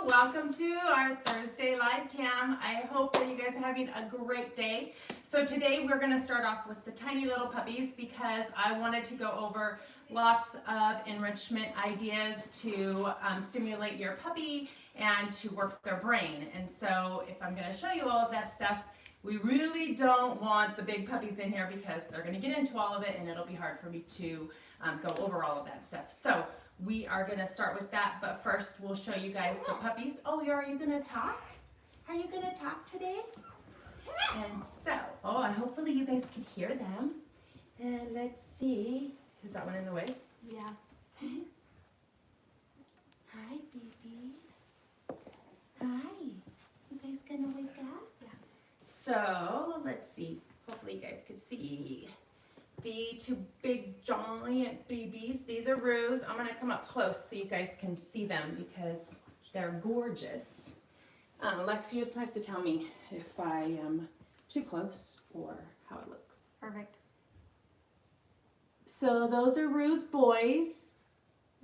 welcome to our Thursday live cam. I hope that you guys are having a great day. So today we're going to start off with the tiny little puppies because I wanted to go over lots of enrichment ideas to stimulate your puppy and to work their brain. And so if I'm going to show you all of that stuff, we really don't want the big puppies in here because they're going to get into all of it and it'll be hard for me to go over all of that stuff. So we are going to start with that, but first we'll show you guys the puppies. Oh, are you going to talk? Are you going to talk today? And so, hopefully you guys can hear them. And let's see. Is that one in the way? Yeah. Hi, babies. Hi. You guys gonna wake up? Yeah. So, let's see. Hopefully you guys can see. The two big giant babies. These are roos. I'm going to come up close so you guys can see them because they're gorgeous. Lex, you just have to tell me if I am too close or how it looks. Perfect. So those are roos boys.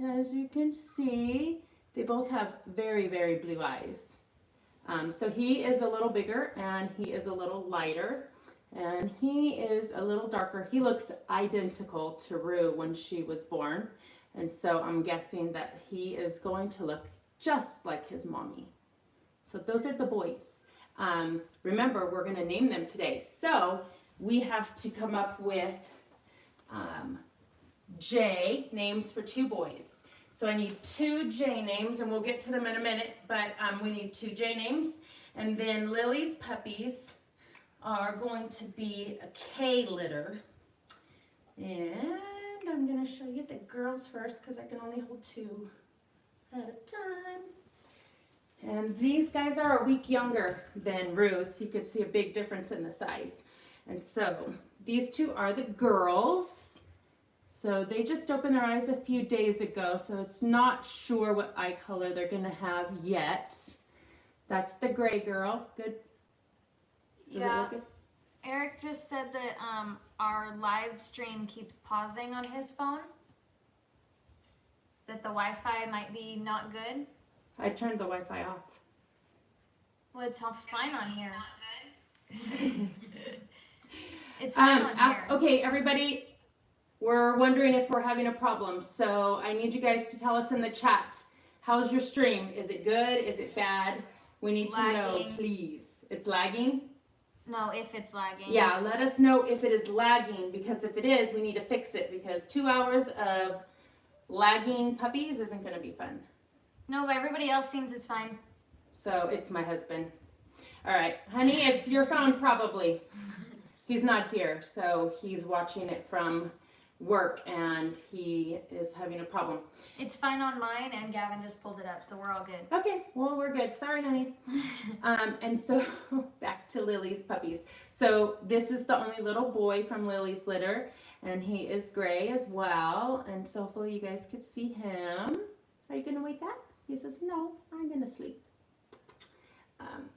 As you can see, they both have very, very blue eyes. So he is a little bigger and he is a little lighter. And he is a little darker. He looks identical to Rue when she was born. And so I'm guessing that he is going to look just like his mommy. So those are the boys. Remember, we're going to name them today. So we have to come up with J names for two boys. So I need two J names, and we'll get to them in a minute. But we need two J names. And then Lily's puppies are going to be a K litter. And I'm going to show you the girls first because I can only hold two at a time. And these guys are a week younger than Rue, so you can see a big difference in the size. And so these two are the girls. So they just opened their eyes a few days ago, so it's not sure what eye color they're going to have yet. That's the gray girl. Good. Yeah, Eric just said that our live stream keeps pausing on his phone. That the Wi-Fi might be not good. I turned the Wi-Fi off. Well, it's all fine on here. It's fine on here. Okay, everybody, we're wondering if we're having a problem. So I need you guys to tell us in the chat. How's your stream? Is it good? Is it bad? We need to know, please. It's lagging? No, if it's lagging. Yeah, let us know if it is lagging, because if it is, we need to fix it, because 2 hours of lagging puppies isn't going to be fun. No, but everybody else seems it's fine. So it's my husband. All right, honey, it's your phone probably. He's not here, so he's watching it from work and he is having a problem. It's fine on mine, and Gavin just pulled it up, so we're all good. Okay, well, we're good. Sorry, honey. And so back to Lily's puppies. So this is the only little boy from Lily's litter, and he is gray as well. And so hopefully you guys could see him. Are you going to wake up? He says, no, I'm going to sleep.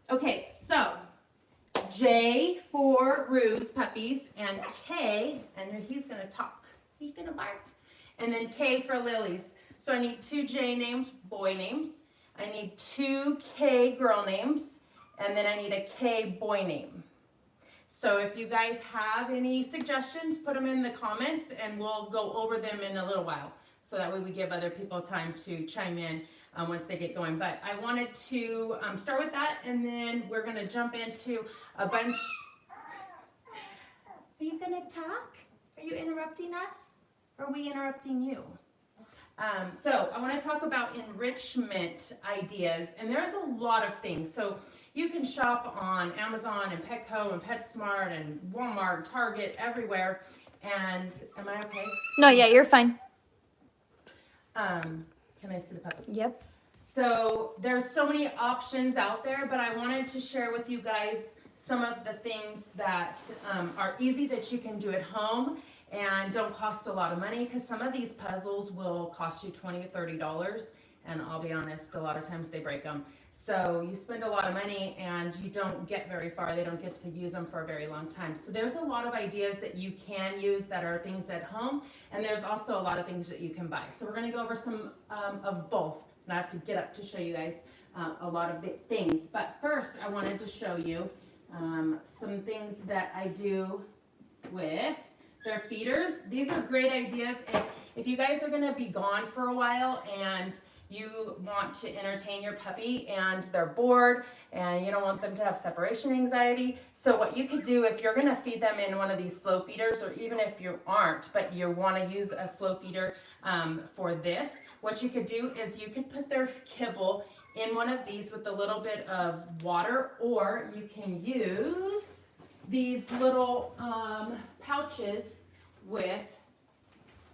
Okay, so J for Rue's puppies, and K, and he's going to talk. He's going to bark. And then K for Lily's. So I need two J names, boy names. I need two K girl names. And then I need a K boy name. So if you guys have any suggestions, put them in the comments and we'll go over them in a little while. So that way we give other people time to chime in once they get going. But I wanted to start with that, and then we're going to jump into a bunch. Are you going to talk? Are you interrupting us? Or are we interrupting you? So I want to talk about enrichment ideas, and there's a lot of things. So you can shop on Amazon and Petco and PetSmart and Walmart, Target, everywhere. And am I okay? No, yeah, you're fine. Can I see the puppies? Yep. So there's so many options out there, but I wanted to share with you guys some of the things that are easy that you can do at home and don't cost a lot of money, because some of these puzzles will cost you $20 or $30, and I'll be honest, a lot of times they break them. So you spend a lot of money and you don't get very far. They don't get to use them for a very long time. So there's a lot of ideas that you can use that are things at home, and there's also a lot of things that you can buy. So we're going to go over some of both and I have to get up to show you guys a lot of the things. But first, I wanted to show you some things that I do with their feeders. These are great ideas if you guys are going to be gone for a while and you want to entertain your puppy and they're bored and you don't want them to have separation anxiety. So what you could do if you're going to feed them in one of these slow feeders, or even if you aren't, but you want to use a slow feeder for this, what you could do is you could put their kibble in one of these with a little bit of water, or you can use these little pouches with,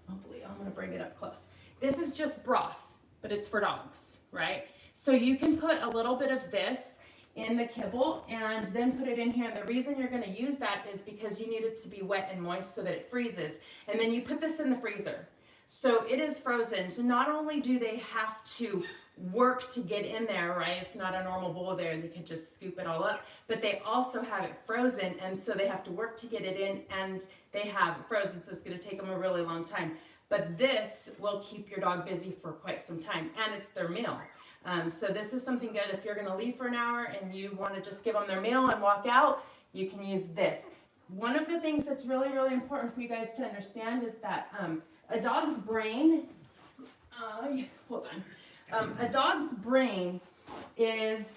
hopefully I'm going to bring it up close. This is just broth, but it's for dogs, right? So you can put a little bit of this in the kibble and then put it in here. And the reason you're going to use that is because you need it to be wet and moist so that it freezes. And then you put this in the freezer. So it is frozen. So not only do they have to work to get in there, right? It's not a normal bowl there. They could just scoop it all up, but they also have it frozen. And so they have to work to get it in, and they have it frozen. So it's going to take them a really long time. But this will keep your dog busy for quite some time, and it's their meal. So this is something good if you're going to leave for an hour and you want to just give them their meal and walk out, you can use this. One of the things that's really, really important for you guys to understand is that a dog's brain, hold on, a dog's brain is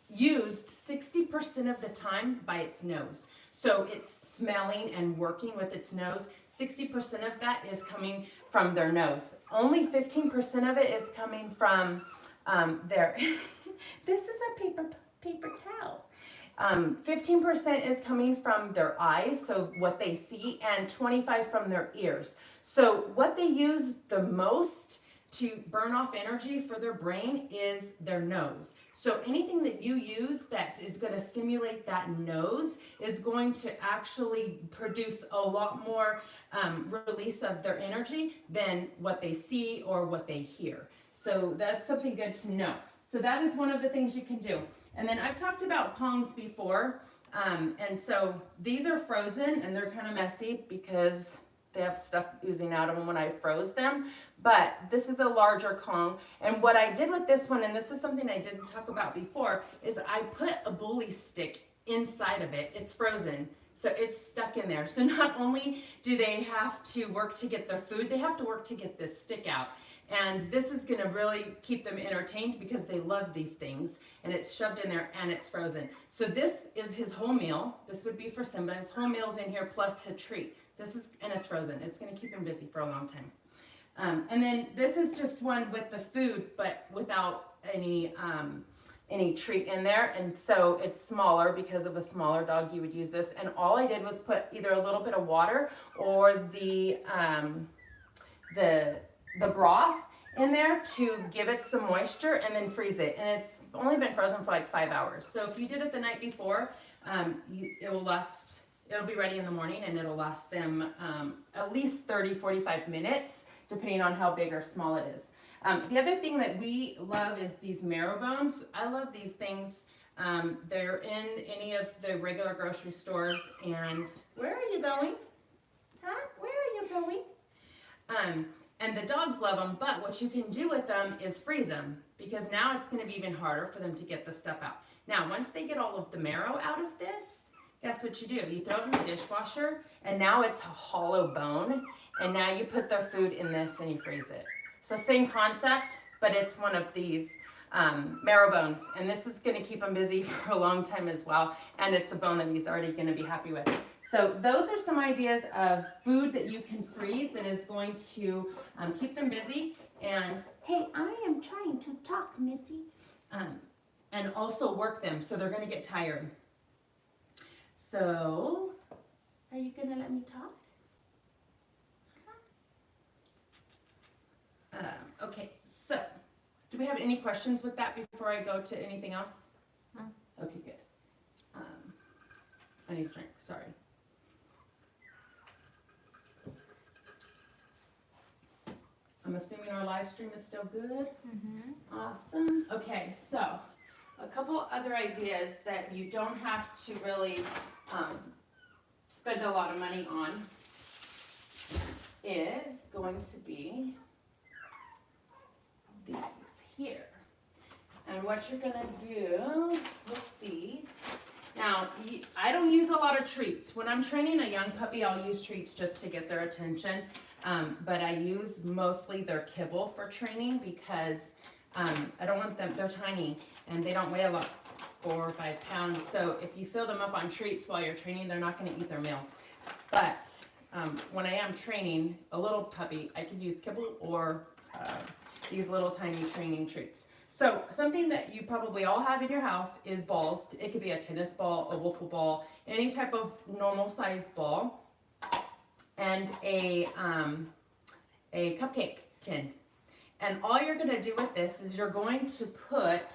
used 60% of the time by its nose. So it's smelling and working with its nose. 60% of that is coming from their nose. Only 15% of it is coming from their, this is a paper towel. 15% is coming from their eyes, so what they see, and 25% from their ears. So what they use the most to burn off energy for their brain is their nose. So anything that you use that is going to stimulate that nose is going to actually produce a lot more release of their energy than what they see or what they hear. So that's something good to know. So that is one of the things you can do. And then I've talked about Kongs before. And so these are frozen and they're kind of messy because they have stuff oozing out of them when I froze them. But this is a larger Kong. And what I did with this one, and this is something I didn't talk about before, is I put a bully stick inside of it. It's frozen, so it's stuck in there. So not only do they have to work to get their food, they have to work to get this stick out. And this is going to really keep them entertained because they love these things. And it's shoved in there and it's frozen. So this is his whole meal. This would be for Simba. His whole meal's in here plus a treat. This is, and it's frozen. It's going to keep him busy for a long time. And then this is just one with the food, but without any treat in there. And so it's smaller because of a smaller dog. You would use this. And all I did was put either a little bit of water or the broth in there to give it some moisture and then freeze it. And it's only been frozen for like 5 hours. So if you did it the night before, it will last. It'll be ready in the morning and it'll last them at least 30-45 minutes, depending on how big or small it is. The other thing that we love is these marrow bones. I love these things. They're in any of the regular grocery stores. And where are you going? Huh? Where are you going? And the dogs love them, but what you can do with them is freeze them, because now it's going to be even harder for them to get the stuff out. Now, once they get all of the marrow out of this, guess what you do? You throw it in the dishwasher, and now it's a hollow bone, and now you put their food in this and you freeze it. So same concept, but it's one of these marrow bones, and this is going to keep him busy for a long time as well, and it's a bone that he's already going to be happy with. So those are some ideas of food that you can freeze that is going to keep them busy. And hey, I am trying to talk, Missy. And also work them, so they're going to get tired. So, are you going to let me talk? Okay, so do we have any questions with that before I go to anything else? No. Okay, good. I need a drink, sorry. I'm assuming our live stream is still good. Mm-hmm. Awesome. Okay, so a couple other ideas that you don't have to really spend a lot of money on is going to be these here. what you're gonna do with these. Now, I don't use a lot of treats. When I'm training a young puppy, I'll use treats just to get their attention. But I use mostly their kibble for training because I don't want them, they're tiny and they don't weigh a lot, 4 or 5 pounds. So if you fill them up on treats while you're training, they're not gonna eat their meal. But when I am training a little puppy, I can use kibble or these little tiny training treats. So something that you probably all have in your house is balls. It could be a tennis ball, a wiffle ball, any type of normal sized ball, and a cupcake tin. And all you're gonna do with this is you're going to put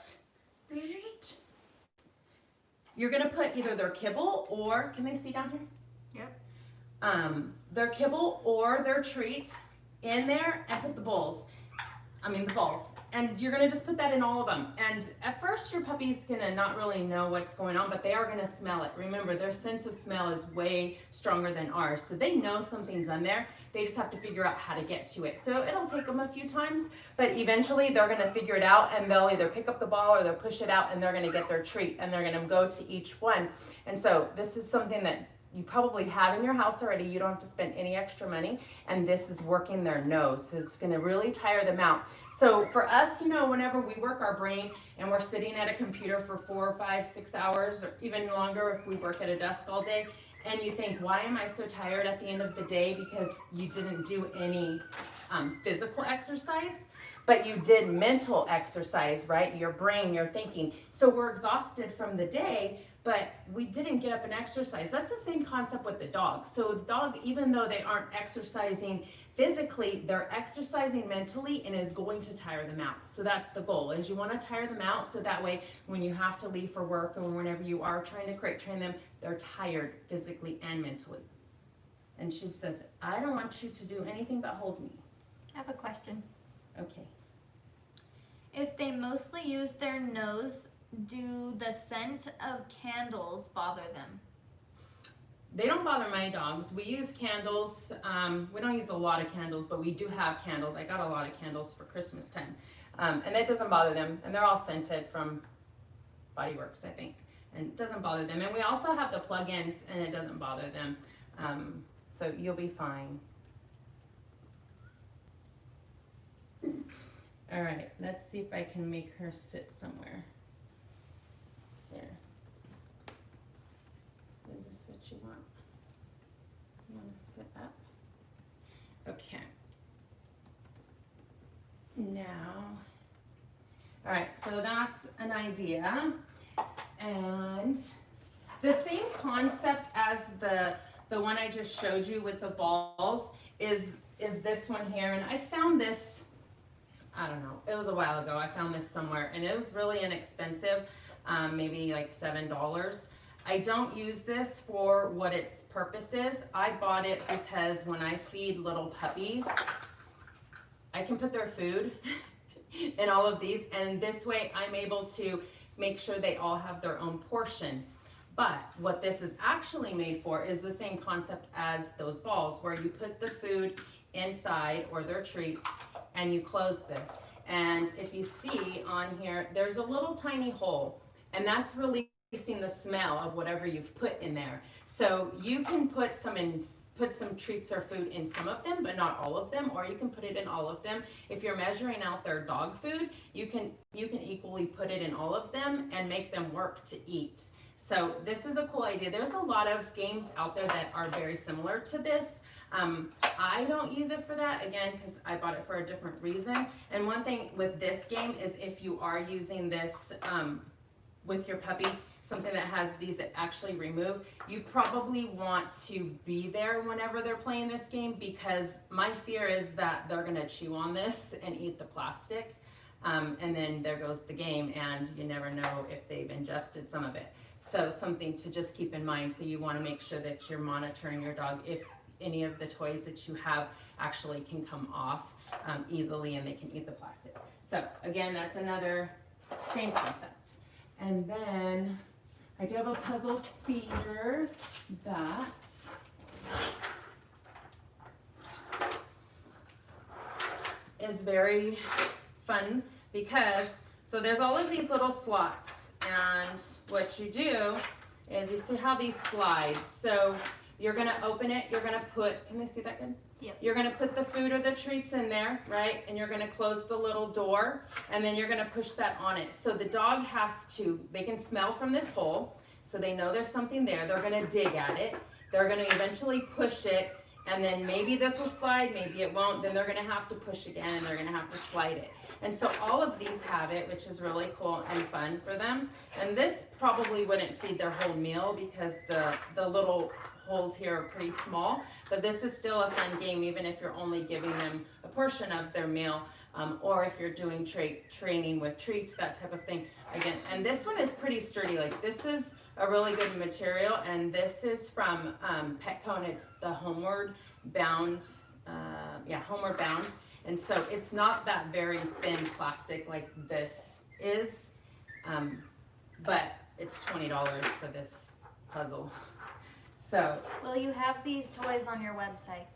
either their kibble or, can they see down here? Yep. Their kibble or their treats in there and put the balls. And you're gonna just put that in all of them. And at first your puppy's gonna not really know what's going on, but they are gonna smell it. Remember, their sense of smell is way stronger than ours. So they know something's in there. They just have to figure out how to get to it. So it'll take them a few times, but eventually they're gonna figure it out and they'll either pick up the ball or they'll push it out and they're gonna get their treat and they're gonna go to each one. And so this is something that you probably have in your house already. You don't have to spend any extra money. And this is working their nose. So it's gonna really tire them out. So for us, whenever we work our brain and we're sitting at a computer for 4, 5, 6 hours, or even longer if we work at a desk all day, and you think, why am I so tired at the end of the day? Because you didn't do any physical exercise, but you did mental exercise, right? Your brain, your thinking. So we're exhausted from the day, but we didn't get up and exercise. That's the same concept with the dog. So the dog, even though they aren't exercising physically, they're exercising mentally and is going to tire them out. So that's the goal, is you want to tire them out so that way when you have to leave for work or whenever you are trying to crate train them, they're tired physically and mentally. And she says, I don't want you to do anything but hold me. I have a question. Okay. If they mostly use their nose, do the scent of candles bother them? They don't bother my dogs. We use candles. We don't use a lot of candles, but we do have candles. I got a lot of candles for Christmas time. And that doesn't bother them. And they're all scented from Body Works, I think. And it doesn't bother them. And we also have the plug-ins, and it doesn't bother them. So you'll be fine. All right, let's see if I can make her sit somewhere. Here. Is this what you want? You want to sit up? Okay. Now, all right, so that's an idea. And the same concept as the one I just showed you with the balls is this one here. And I found this, I don't know, it was a while ago. I found this somewhere and it was really inexpensive, maybe like $7. I don't use this for what its purpose is. I bought it because when I feed little puppies, I can put their food in all of these, and this way I'm able to make sure they all have their own portion. But what this is actually made for is the same concept as those balls, where you put the food inside or their treats and you close this. And if you see on here, there's a little tiny hole, and that's releasing the smell of whatever you've put in there. So you can put some treats or food in some of them, but not all of them, or you can put it in all of them. If you're measuring out their dog food, you can equally put it in all of them and make them work to eat. So this is a cool idea. There's a lot of games out there that are very similar to this. I don't use it for that, again, because I bought it for a different reason. And one thing with this game is if you are using this with your puppy, something that has these that actually remove, you probably want to be there whenever they're playing this game, because my fear is that they're gonna chew on this and eat the plastic, and then there goes the game, and you never know if they've ingested some of it. So something to just keep in mind. So you want to make sure that you're monitoring your dog if any of the toys that you have actually can come off easily and they can eat the plastic. So again, that's another same concept. And then I do have a puzzle feeder that is very fun, because So there's all of these little slots, and what you do is you see how these slide. So you're gonna open it, you're gonna put, can they see that good? Yep. You're gonna put the food or the treats in there, right? And you're gonna close the little door, and then you're gonna push that on it. So the dog has to, they can smell from this hole, so they know there's something there. They're gonna dig at it. They're gonna eventually push it, and then maybe this will slide, maybe it won't. Then they're gonna have to push again, and they're gonna have to slide it. And so all of these have it, which is really cool and fun for them. And this probably wouldn't feed their whole meal because the little holes here are pretty small, but this is still a fun game even if you're only giving them a portion of their meal, or if you're doing training with treats, that type of thing. Again, and this one is pretty sturdy. Like, this is a really good material, and this is from Petco, and it's the Homeward Bound, Homeward Bound. And so it's not that very thin plastic like this is, but it's $20 for this puzzle. So, will you have these toys on your website?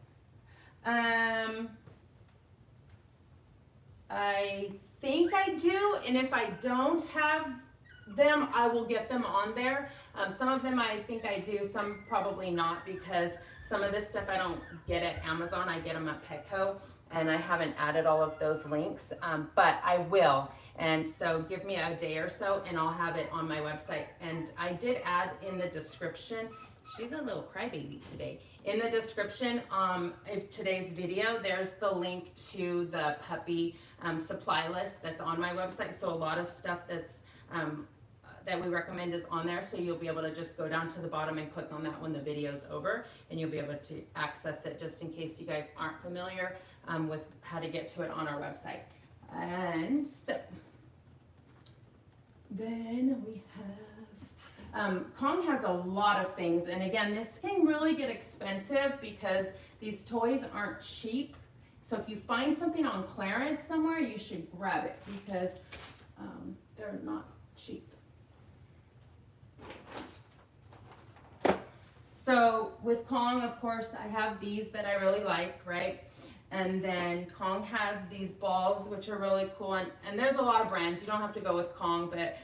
I think I do, and if I don't have them, I will get them on there. Some of them I think I do, some probably not, because some of this stuff I don't get at Amazon, I get them at Petco, and I haven't added all of those links, but I will. And so give me a day or so and I'll have it on my website. And I did add in the description, she's a little crybaby today. In the description of today's video, there's the link to the puppy supply list that's on my website. So a lot of stuff that's that we recommend is on there. So you'll be able to just go down to the bottom and click on that when the video's over, and you'll be able to access it just in case you guys aren't familiar with how to get to it on our website. And so then we have Kong has a lot of things, and again, this can really get expensive because these toys aren't cheap. So if you find something on clearance somewhere, you should grab it because they're not cheap. So with Kong, of course, I have these that I really like, right? And then Kong has these balls, which are really cool. And there's a lot of brands. You don't have to go with Kong, but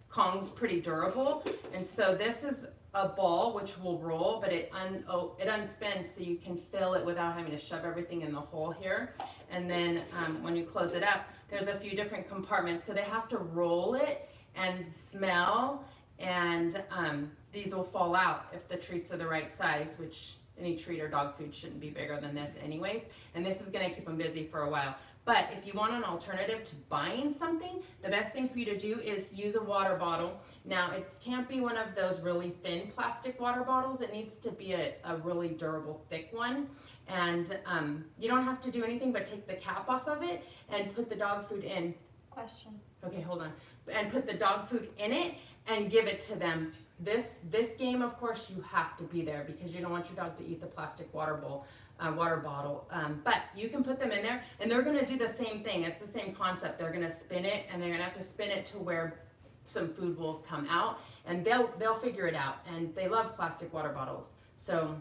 Kong's pretty durable. And so this is a ball which will roll, but it unspins, so you can fill it without having to shove everything in the hole here. And then when you close it up, there's a few different compartments. So they have to roll it and smell, and these will fall out if the treats are the right size, which any treat or dog food shouldn't be bigger than this anyways. And this is gonna keep them busy for a while. But if you want an alternative to buying something, the best thing for you to do is use a water bottle. Now, it can't be one of those really thin plastic water bottles. It needs to be a really durable, thick one. And you don't have to do anything but take the cap off of it and put the dog food in. Question. Okay, hold on. And put the dog food in it and give it to them. This game, of course, you have to be there because you don't want your dog to eat the plastic water bottle. But you can put them in there, and they're going to do the same thing. It's the same concept. They're going to spin it, and they're going to have to spin it to where some food will come out, and they'll figure it out. And they love plastic water bottles, so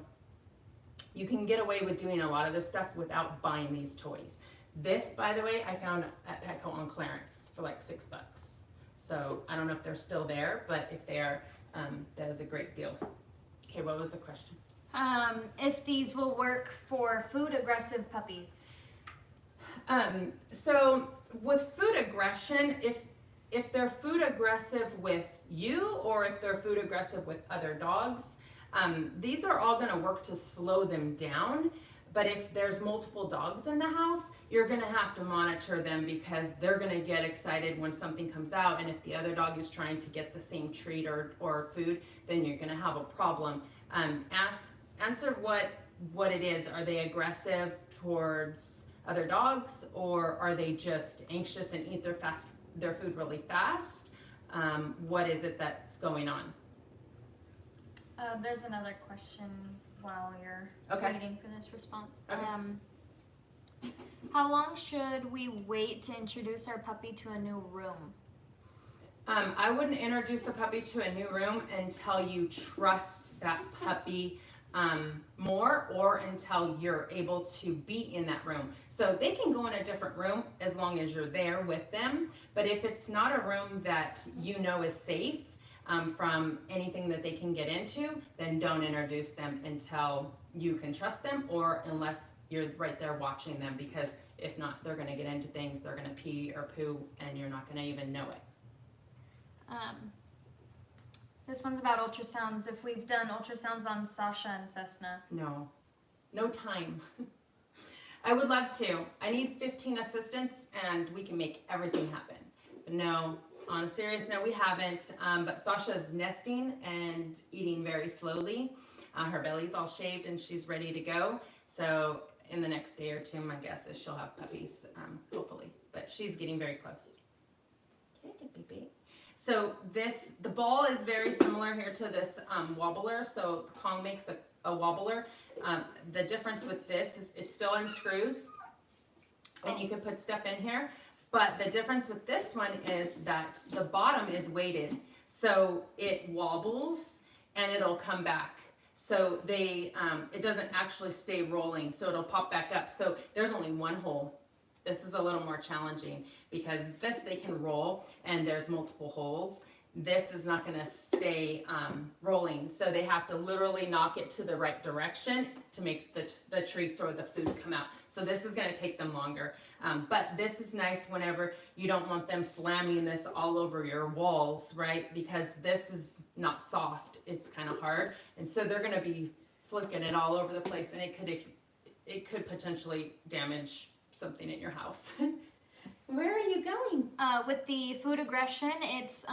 you can get away with doing a lot of this stuff without buying these toys. This, by the way, I found at Petco on clearance for like $6. So I don't know if they're still there, but if they are, that is a great deal. Okay, what was the question? If these will work for food aggressive puppies. So with food aggression, if they're food aggressive with you or if they're food aggressive with other dogs, these are all going to work to slow them down. But if there's multiple dogs in the house, you're going to have to monitor them because they're going to get excited when something comes out. And if the other dog is trying to get the same treat or food, then you're going to have a problem. Answer what it is. Are they aggressive towards other dogs, or are they just anxious and eat their food really fast? What is it that's going on? There's another question while you're waiting for this response. Okay. How long should we wait to introduce our puppy to a new room? I wouldn't introduce a puppy to a new room until you trust that puppy more, or until you're able to be in that room. So they can go in a different room as long as you're there with them. But if it's not a room that you know is safe from anything that they can get into, then don't introduce them until you can trust them, or unless you're right there watching them, because if not, they're going to get into things, they're going to pee or poo, and you're not going to even know it. This one's about ultrasounds. If we've done ultrasounds on Sasha and Cessna. No. No time. I would love to. I need 15 assistants and we can make everything happen. But no, on a serious note, we haven't. But Sasha's nesting and eating very slowly. Her belly's all shaved and she's ready to go. So in the next day or two, my guess is she'll have puppies, hopefully. But she's getting very close. Okay, good baby. So the ball is very similar here to this wobbler. So Kong makes a wobbler. The difference with this is it still unscrews and you can put stuff in here. But the difference with this one is that the bottom is weighted. So it wobbles and it'll come back. So it doesn't actually stay rolling. So it'll pop back up. So there's only one hole. This is a little more challenging because this they can roll and there's multiple holes. This is not going to stay rolling. So they have to literally knock it to the right direction to make the treats or the food come out. So this is going to take them longer. But this is nice whenever you don't want them slamming this all over your walls, right? Because this is not soft. It's kind of hard. And so they're going to be flicking it all over the place, and it could potentially damage something in your house. Where are you going? With the food aggression, it's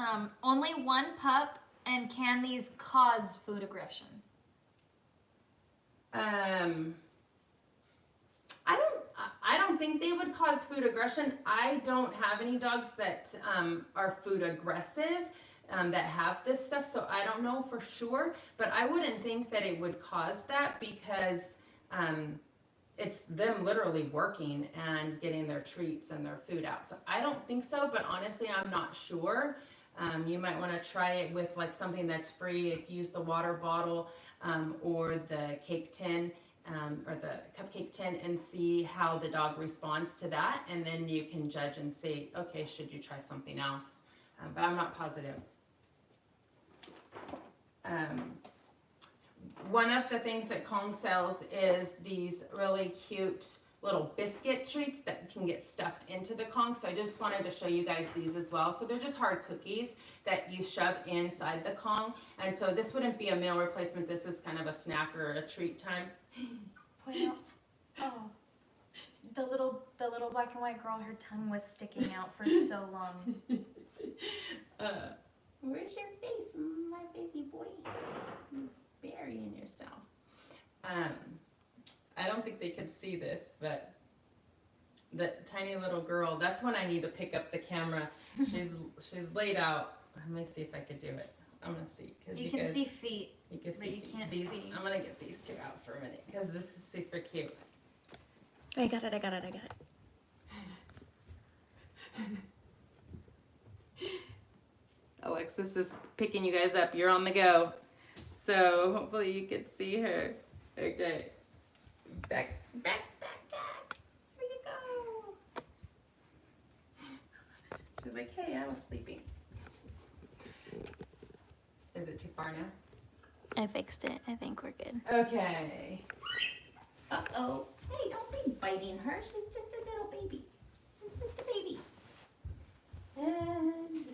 only one pup, and can these cause food aggression? I don't think they would cause food aggression. I don't have any dogs that are food aggressive that have this stuff, so I don't know for sure, but I wouldn't think that it would cause that because it's them literally working and getting their treats and their food out. So I don't think so, but honestly, I'm not sure. You might want to try it with like something that's free. If you use the water bottle or the cake tin or the cupcake tin, and see how the dog responds to that. And then you can judge and say, okay, should you try something else? But I'm not positive. One of the things that Kong sells is these really cute little biscuit treats that can get stuffed into the Kong. So I just wanted to show you guys these as well. So they're just hard cookies that you shove inside the Kong. And so this wouldn't be a meal replacement. This is kind of a snack or a treat time. Oh, the little black and white girl, her tongue was sticking out for so long. Where's your face, my baby boy? Burying yourself. I don't think they could see this, but the tiny little girl, that's when I need to pick up the camera. She's laid out. Let me see if I could do it. I'm gonna see. You can see feet. You can see but you can't these, see. I'm gonna get these two out for a minute because this is super cute. I got it. Alexis is picking you guys up. You're on the go. So hopefully you can see her. Okay. Back. Here you go. She's like, hey, I was sleeping. Is it too far now? I fixed it. I think we're good. Okay. Uh-oh. Hey, don't be biting her. She's just a little baby. She's just a baby. And,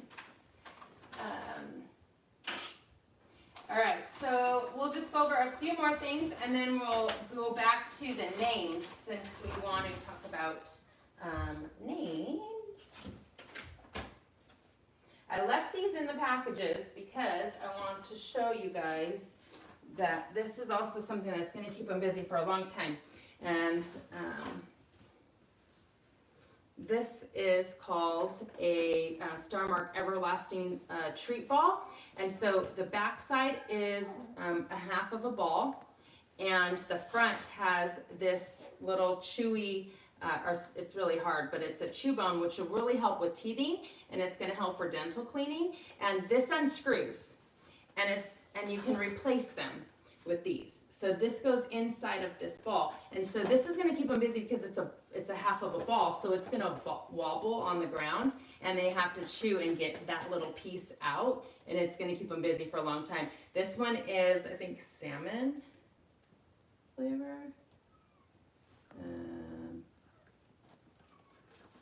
all right, so we'll just go over a few more things and then we'll go back to the names since we want to talk about names. I left these in the packages because I want to show you guys that this is also something that's going to keep them busy for a long time. And this is called a Star Mark Everlasting treat ball. And so the back side is a half of a ball, and the front has this little chewy, it's really hard, but it's a chew bone, which will really help with teething, and it's going to help for dental cleaning. And this unscrews, and you can replace them with these. So this goes inside of this ball. And so this is gonna keep them busy because it's a half of a ball. So it's gonna wobble on the ground and they have to chew and get that little piece out. And it's gonna keep them busy for a long time. This one is, I think, salmon flavor.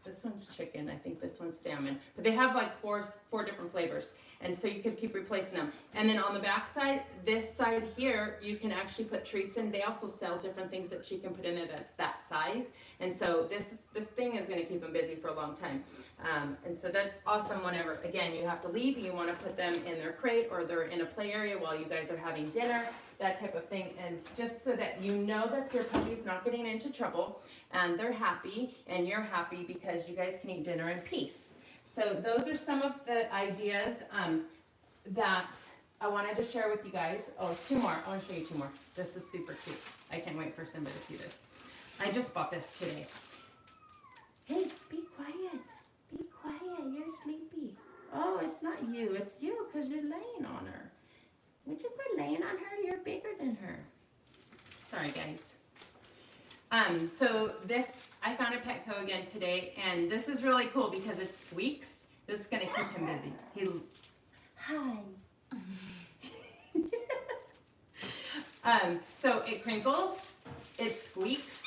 This one's chicken. I think this one's salmon. But they have like four different flavors. And so you could keep replacing them. And then on the back side, this side here, you can actually put treats in. They also sell different things that you can put in there that's that size. And so this thing is going to keep them busy for a long time. And so that's awesome whenever, again, you have to leave. You want to put them in their crate or they're in a play area while you guys are having dinner, that type of thing. And it's just so that you know that your puppy's not getting into trouble and they're happy and you're happy because you guys can eat dinner in peace. So those are some of the ideas that I wanted to share with you guys. Oh, two more. I want to show you two more. This is super cute. I can't wait for Simba to see this. I just bought this today. Hey, be quiet. Be quiet. You're sleepy. Oh, it's not you. It's you because you're laying on her. Would you quit laying on her? You're bigger than her. Sorry, guys. So this, I found at Petco again today, and this is really cool because it squeaks. This is gonna keep him busy. Hi. So it crinkles, it squeaks,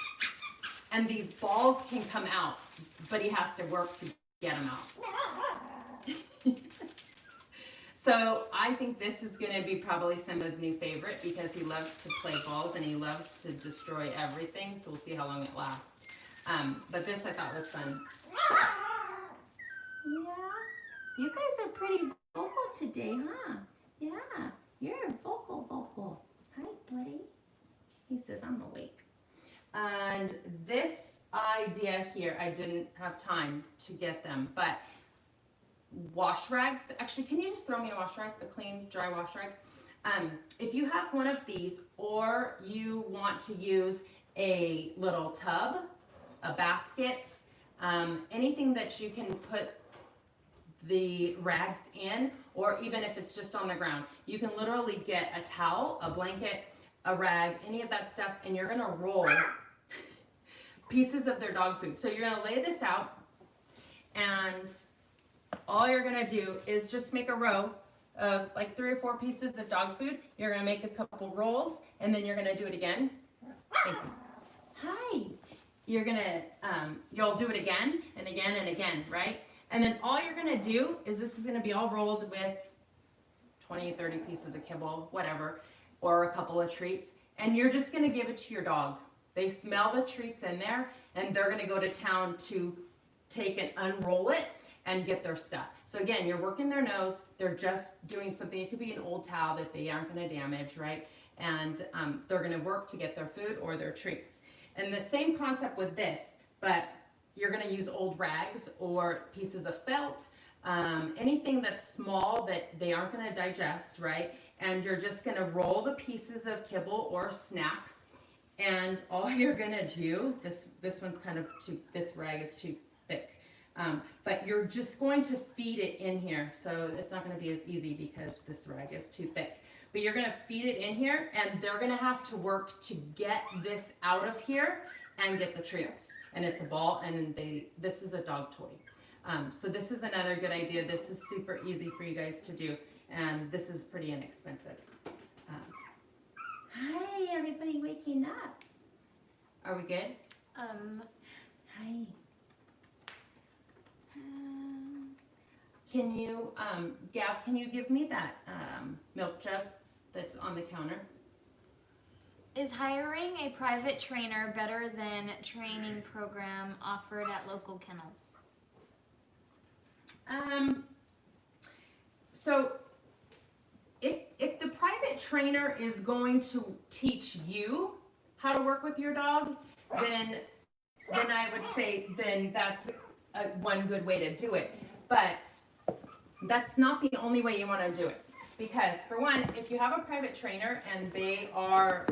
and these balls can come out, but he has to work to get them out. So I think this is going to be probably Simba's new favorite because he loves to play balls and he loves to destroy everything. So we'll see how long it lasts. But this I thought was fun. Yeah, you guys are pretty vocal today, huh? Yeah, you're vocal. Hi, buddy. He says, I'm awake. And this idea here, I didn't have time to get them, but wash rags. Actually, can you just throw me a wash rag, a clean, dry wash rag? If you have one of these, or you want to use a little tub, a basket, anything that you can put the rags in, or even if it's just on the ground, you can literally get a towel, a blanket, a rag, any of that stuff, and you're gonna roll pieces of their dog food. So you're gonna lay this out, and all you're gonna do is just make a row of like 3 or 4 pieces of dog food. You're gonna make a couple rolls, and then you're gonna do it again. Thank you. Hi. You're gonna, you'll do it again and again and again, right? And then all you're gonna do is this is gonna be all rolled with 20, 30 pieces of kibble, whatever, or a couple of treats, and you're just gonna give it to your dog. They smell the treats in there, and they're gonna go to town to take and unroll it and get their stuff. So again, you're working their nose, they're just doing something. It could be an old towel that they aren't gonna damage, right? And they're gonna work to get their food or their treats. And the same concept with this, but you're gonna use old rags or pieces of felt, anything that's small that they aren't gonna digest, right? And you're just gonna roll the pieces of kibble or snacks, and all you're gonna do, this one's kind of this rag is too thick. But you're just going to feed it in here. So it's not going to be as easy because this rag is too thick. But you're going to feed it in here, and they're going to have to work to get this out of here and get the treats. And it's a ball, and this is a dog toy. So this is another good idea. This is super easy for you guys to do, and this is pretty inexpensive. Hi, everybody waking up. Are we good? Hi. Can you, Gav, can you give me that milk jug that's on the counter? Is hiring a private trainer better than training program offered at local kennels? So if the private trainer is going to teach you how to work with your dog, then I would say then that's one good way to do it. But that's not the only way you want to do it. Because for one, if you have a private trainer and they are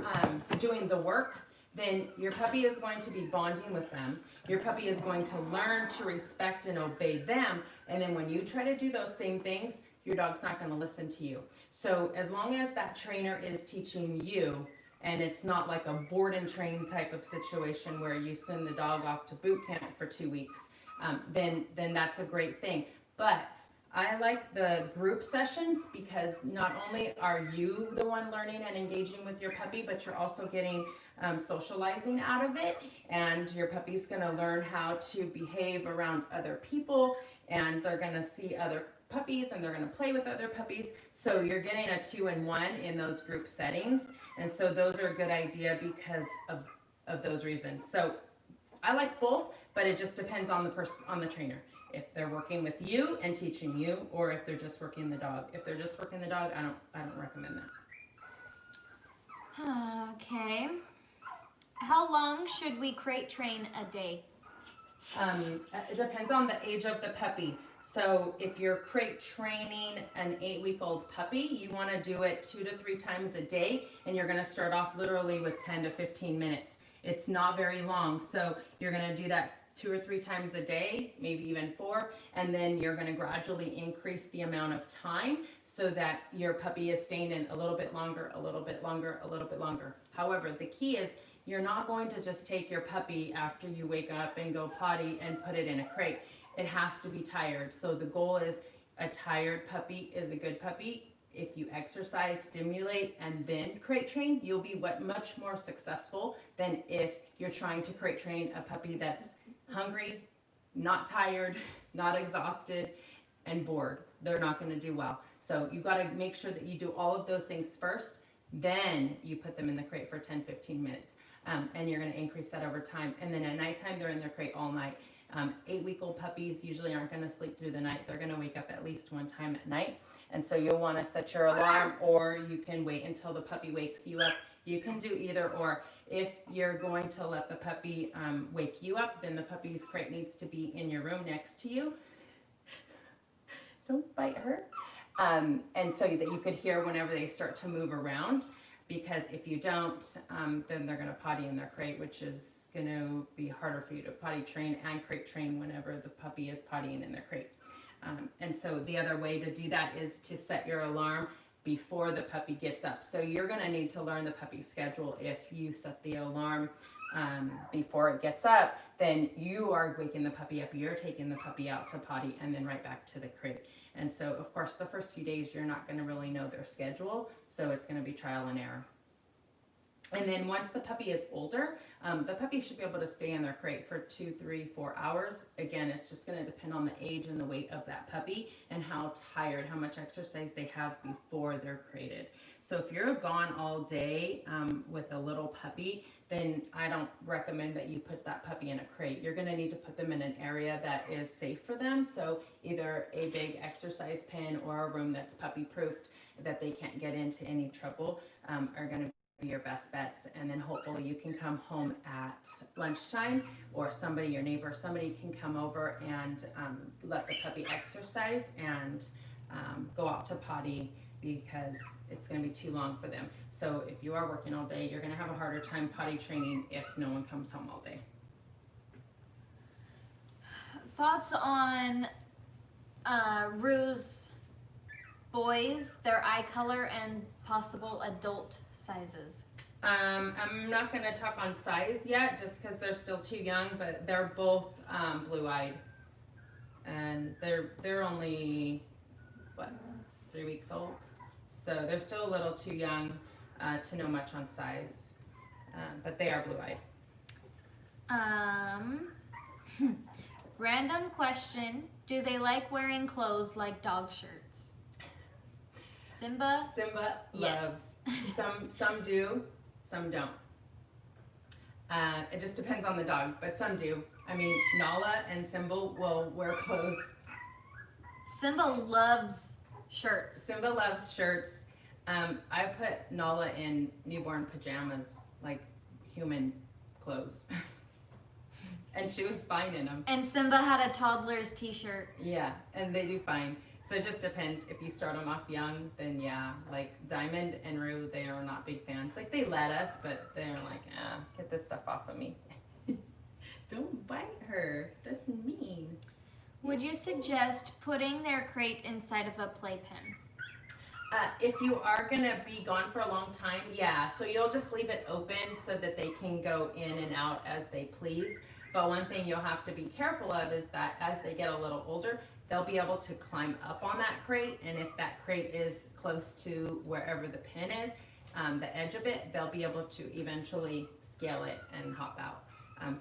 doing the work, then your puppy is going to be bonding with them. Your puppy is going to learn to respect and obey them. And then when you try to do those same things, your dog's not going to listen to you. So as long as that trainer is teaching you, and it's not like a board and train type of situation where you send the dog off to boot camp for 2 weeks, then that's a great thing. But I like the group sessions because not only are you the one learning and engaging with your puppy, but you're also getting socializing out of it, and your puppy's going to learn how to behave around other people, and they're going to see other puppies and they're going to play with other puppies. So you're getting a 2-in-1 in those group settings, and so those are a good idea because of those reasons. So I like both, but it just depends on the trainer. If they're working with you and teaching you, or if they're just working the dog. If they're just working the dog, I don't recommend that. Okay. How long should we crate train a day? It depends on the age of the puppy. So if you're crate training an 8-week-old puppy, you want to do it 2 to 3 times a day, and you're going to start off literally with 10 to 15 minutes. It's not very long, so you're going to do that 2 or 3 times a day, maybe even 4, and then you're going to gradually increase the amount of time so that your puppy is staying in a little bit longer, a little bit longer, a little bit longer. However, the key is you're not going to just take your puppy after you wake up and go potty and put it in a crate. It has to be tired. So the goal is a tired puppy is a good puppy. If you exercise, stimulate, and then crate train, you'll be much more successful than if you're trying to crate train a puppy that's hungry, not tired, not exhausted, and bored. They're not going to do well. So you got to make sure that you do all of those things first, then you put them in the crate for 10-15 minutes. And you're going to increase that over time. And then at nighttime, they're in their crate all night. 8-week-old puppies usually aren't going to sleep through the night. They're going to wake up at least one time at night. And so you'll want to set your alarm, or you can wait until the puppy wakes you up. You can do either or. If you're going to let the puppy wake you up, then the puppy's crate needs to be in your room next to you. Don't bite her. And so that you could hear whenever they start to move around. Because if you don't, then they're going to potty in their crate, which is going to be harder for you to potty train and crate train whenever the puppy is pottying in their crate. And so the other way to do that is to set your alarm before the puppy gets up. So you're going to need to learn the puppy's schedule. If you set the alarm before it gets up, then you are waking the puppy up. You're taking the puppy out to potty and then right back to the crate. And so, of course, the first few days, you're not going to really know their schedule. So it's going to be trial and error. And then once the puppy is older, the puppy should be able to stay in their crate for 2, 3, 4 hours. Again, it's just going to depend on the age and the weight of that puppy and how tired, how much exercise they have before they're crated. So if you're gone all day with a little puppy, then I don't recommend that you put that puppy in a crate. You're going to need to put them in an area that is safe for them. So either a big exercise pen or a room that's puppy proofed that they can't get into any trouble are going to be your best bets. And then hopefully you can come home at lunchtime, or somebody, your neighbor, somebody can come over and let the puppy exercise and go out to potty, because it's going to be too long for them. So if you are working all day, you're going to have a harder time potty training if no one comes home all day. Thoughts on Rue's boys, their eye color, and possible adult sizes? I'm not going to talk on size yet, just because they're still too young, but they're both blue-eyed, and they're only 3 weeks old, so they're still a little too young to know much on size, but they are blue-eyed. Random question: do they like wearing clothes like dog shirts? Simba Yes. loves. Some do, some don't. It just depends on the dog, but some do. I mean, Nala and Simba will wear clothes. Simba loves shirts. Simba loves shirts. I put Nala in newborn pajamas, like human clothes. And she was fine in them. And Simba had a toddler's t-shirt. Yeah, and they do fine. So it just depends. If you start them off young, then yeah, like Diamond and Rue, they are not big fans. Like, they let us, but they're like, get this stuff off of me. Don't bite her. That's mean. Would you suggest putting their crate inside of a playpen? If you are gonna be gone for a long time, yeah. So you'll just leave it open so that they can go in and out as they please. But one thing you'll have to be careful of is that as they get a little older, they'll be able to climb up on that crate. And if that crate is close to wherever the pin is, the edge of it, they'll be able to eventually scale it and hop out.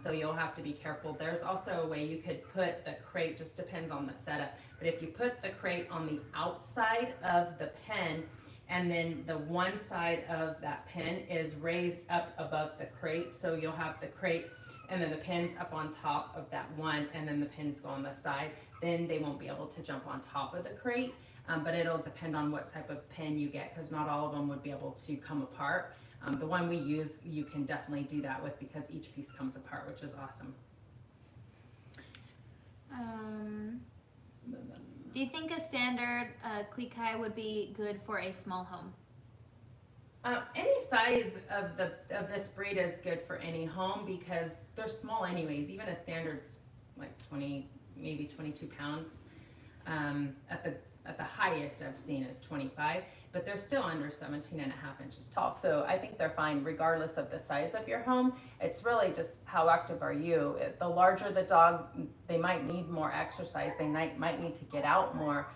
So you'll have to be careful. There's also a way you could put the crate, just depends on the setup, but if you put the crate on the outside of the pen and then the one side of that pen is raised up above the crate, so you'll have the crate and then the pins up on top of that one and then the pins go on the side, then they won't be able to jump on top of the crate, but it'll depend on what type of pen you get because not all of them would be able to come apart. The one we use, you can definitely do that with because each piece comes apart, which is awesome. Do you think a standard Klee Kai would be good for a small home? Any size of this breed is good for any home because they're small anyways. Even a standard's like 20, maybe 22 pounds. At the highest I've seen is 25, but they're still under 17 and a half inches tall. So I think they're fine regardless of the size of your home. It's really just how active are you. The larger the dog, they might need more exercise. They might need to get out more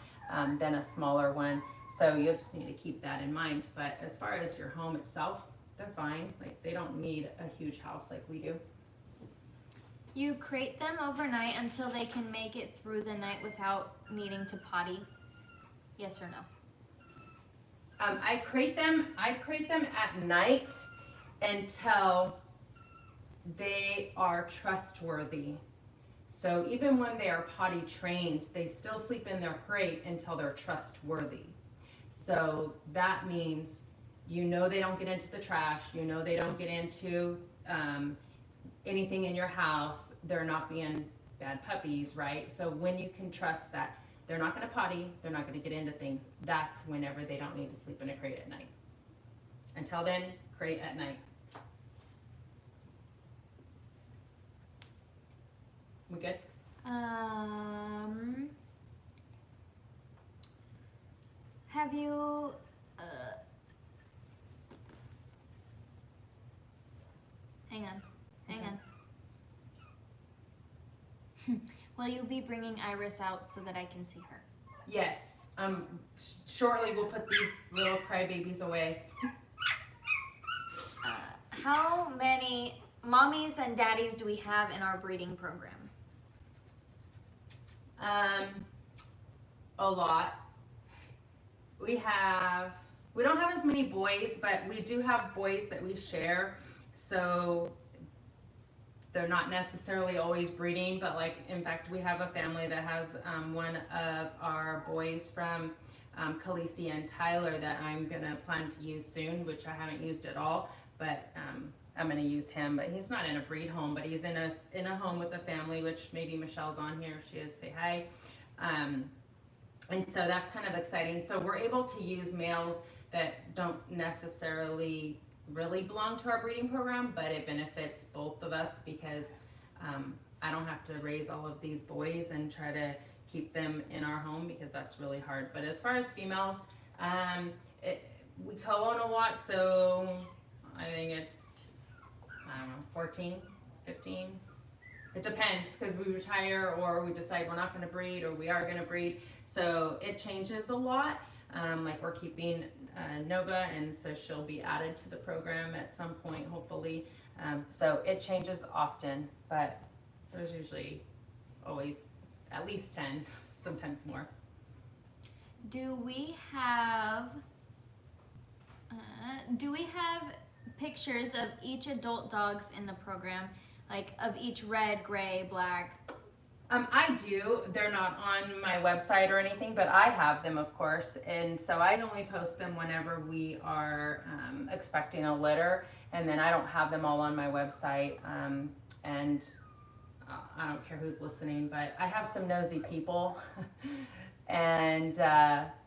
than a smaller one. So you'll just need to keep that in mind. But as far as your home itself, they're fine. Like they don't need a huge house like we do. You crate them overnight until they can make it through the night without needing to potty. Yes or no? I crate them at night until they are trustworthy. So even when they are potty trained, they still sleep in their crate until they're trustworthy. So that means you know they don't get into the trash, you know they don't get into anything in your house, they're not being bad puppies, right? So when you can trust that they're not going to potty, they're not going to get into things, that's whenever they don't need to sleep in a crate at night. Until then, crate at night. We good? Have you hang on. Will you be bringing Iris out so that I can see her? Yes. Shortly we'll put these little crybabies away. How many mommies and daddies do we have in our breeding program? A lot. We don't have as many boys, but we do have boys that we share. So they're not necessarily always breeding, but like, in fact, we have a family that has one of our boys from Khaleesi and Tyler that I'm gonna plan to use soon, which I haven't used at all, but I'm gonna use him. But he's not in a breed home, but he's in a home with a family, which maybe Michelle's on here. If she is, say hi. And so that's kind of exciting. So we're able to use males that don't necessarily really belong to our breeding program, but it benefits both of us because I don't have to raise all of these boys and try to keep them in our home because that's really hard. But as far as females, we co-own a lot, so I think it's, I don't know, 14, 15. It depends because we retire or we decide we're not going to breed or we are going to breed. So it changes a lot. Like we're keeping Nova, and so she'll be added to the program at some point, hopefully. So it changes often, but there's usually always at least 10, sometimes more. Do we have pictures of each adult dogs in the program, like of each red, gray, black? I do. They're not on my website or anything, but I have them, of course. And so I only post them whenever we are expecting a litter. And then I don't have them all on my website. And I don't care who's listening, but I have some nosy people. And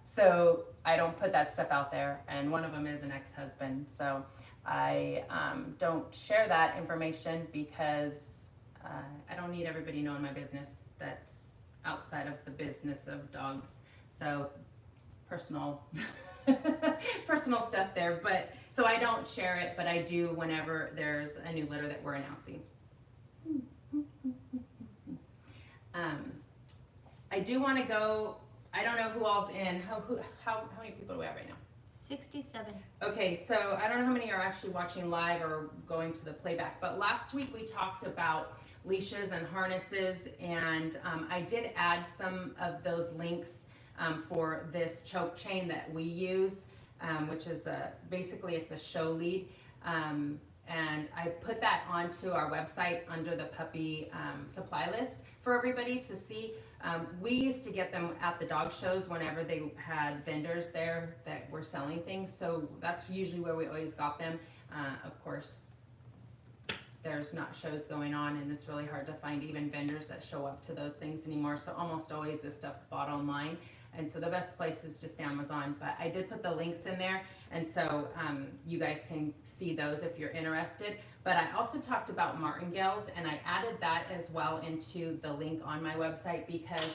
so I don't put that stuff out there. And one of them is an ex-husband. So I don't share that information because I don't need everybody knowing my business that's outside outside of the business of dogs. So personal, personal stuff there. But so I don't share it, but I do whenever there's a new litter that we're announcing. I do want to go. I don't know who all's in. How many people do we have right now? 67. Okay, so I don't know how many are actually watching live or going to the playback, but last week we talked about leashes and harnesses, and I did add some of those links for this choke chain that we use, which is basically it's a show lead, and I put that onto our website under the puppy supply list for everybody to see. We used to get them at the dog shows whenever they had vendors there that were selling things, so that's usually where we always got them. Of course, there's not shows going on, and it's really hard to find even vendors that show up to those things anymore, so almost always this stuff's bought online, and so the best place is just Amazon. But I did put the links in there, and so you guys can see those if you're interested. But I also talked about martingales, and I added that as well into the link on my website because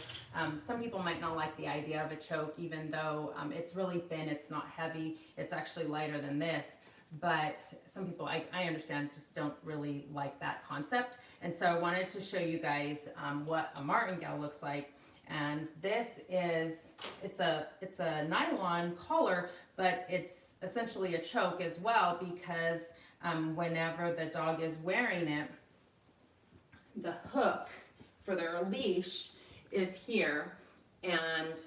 some people might not like the idea of a choke, even though it's really thin, it's not heavy, it's actually lighter than this. But some people, I understand, just don't really like that concept. And so I wanted to show you guys what a martingale looks like. And this is, it's a nylon collar, but it's essentially a choke as well because whenever the dog is wearing it, the hook for their leash is here, and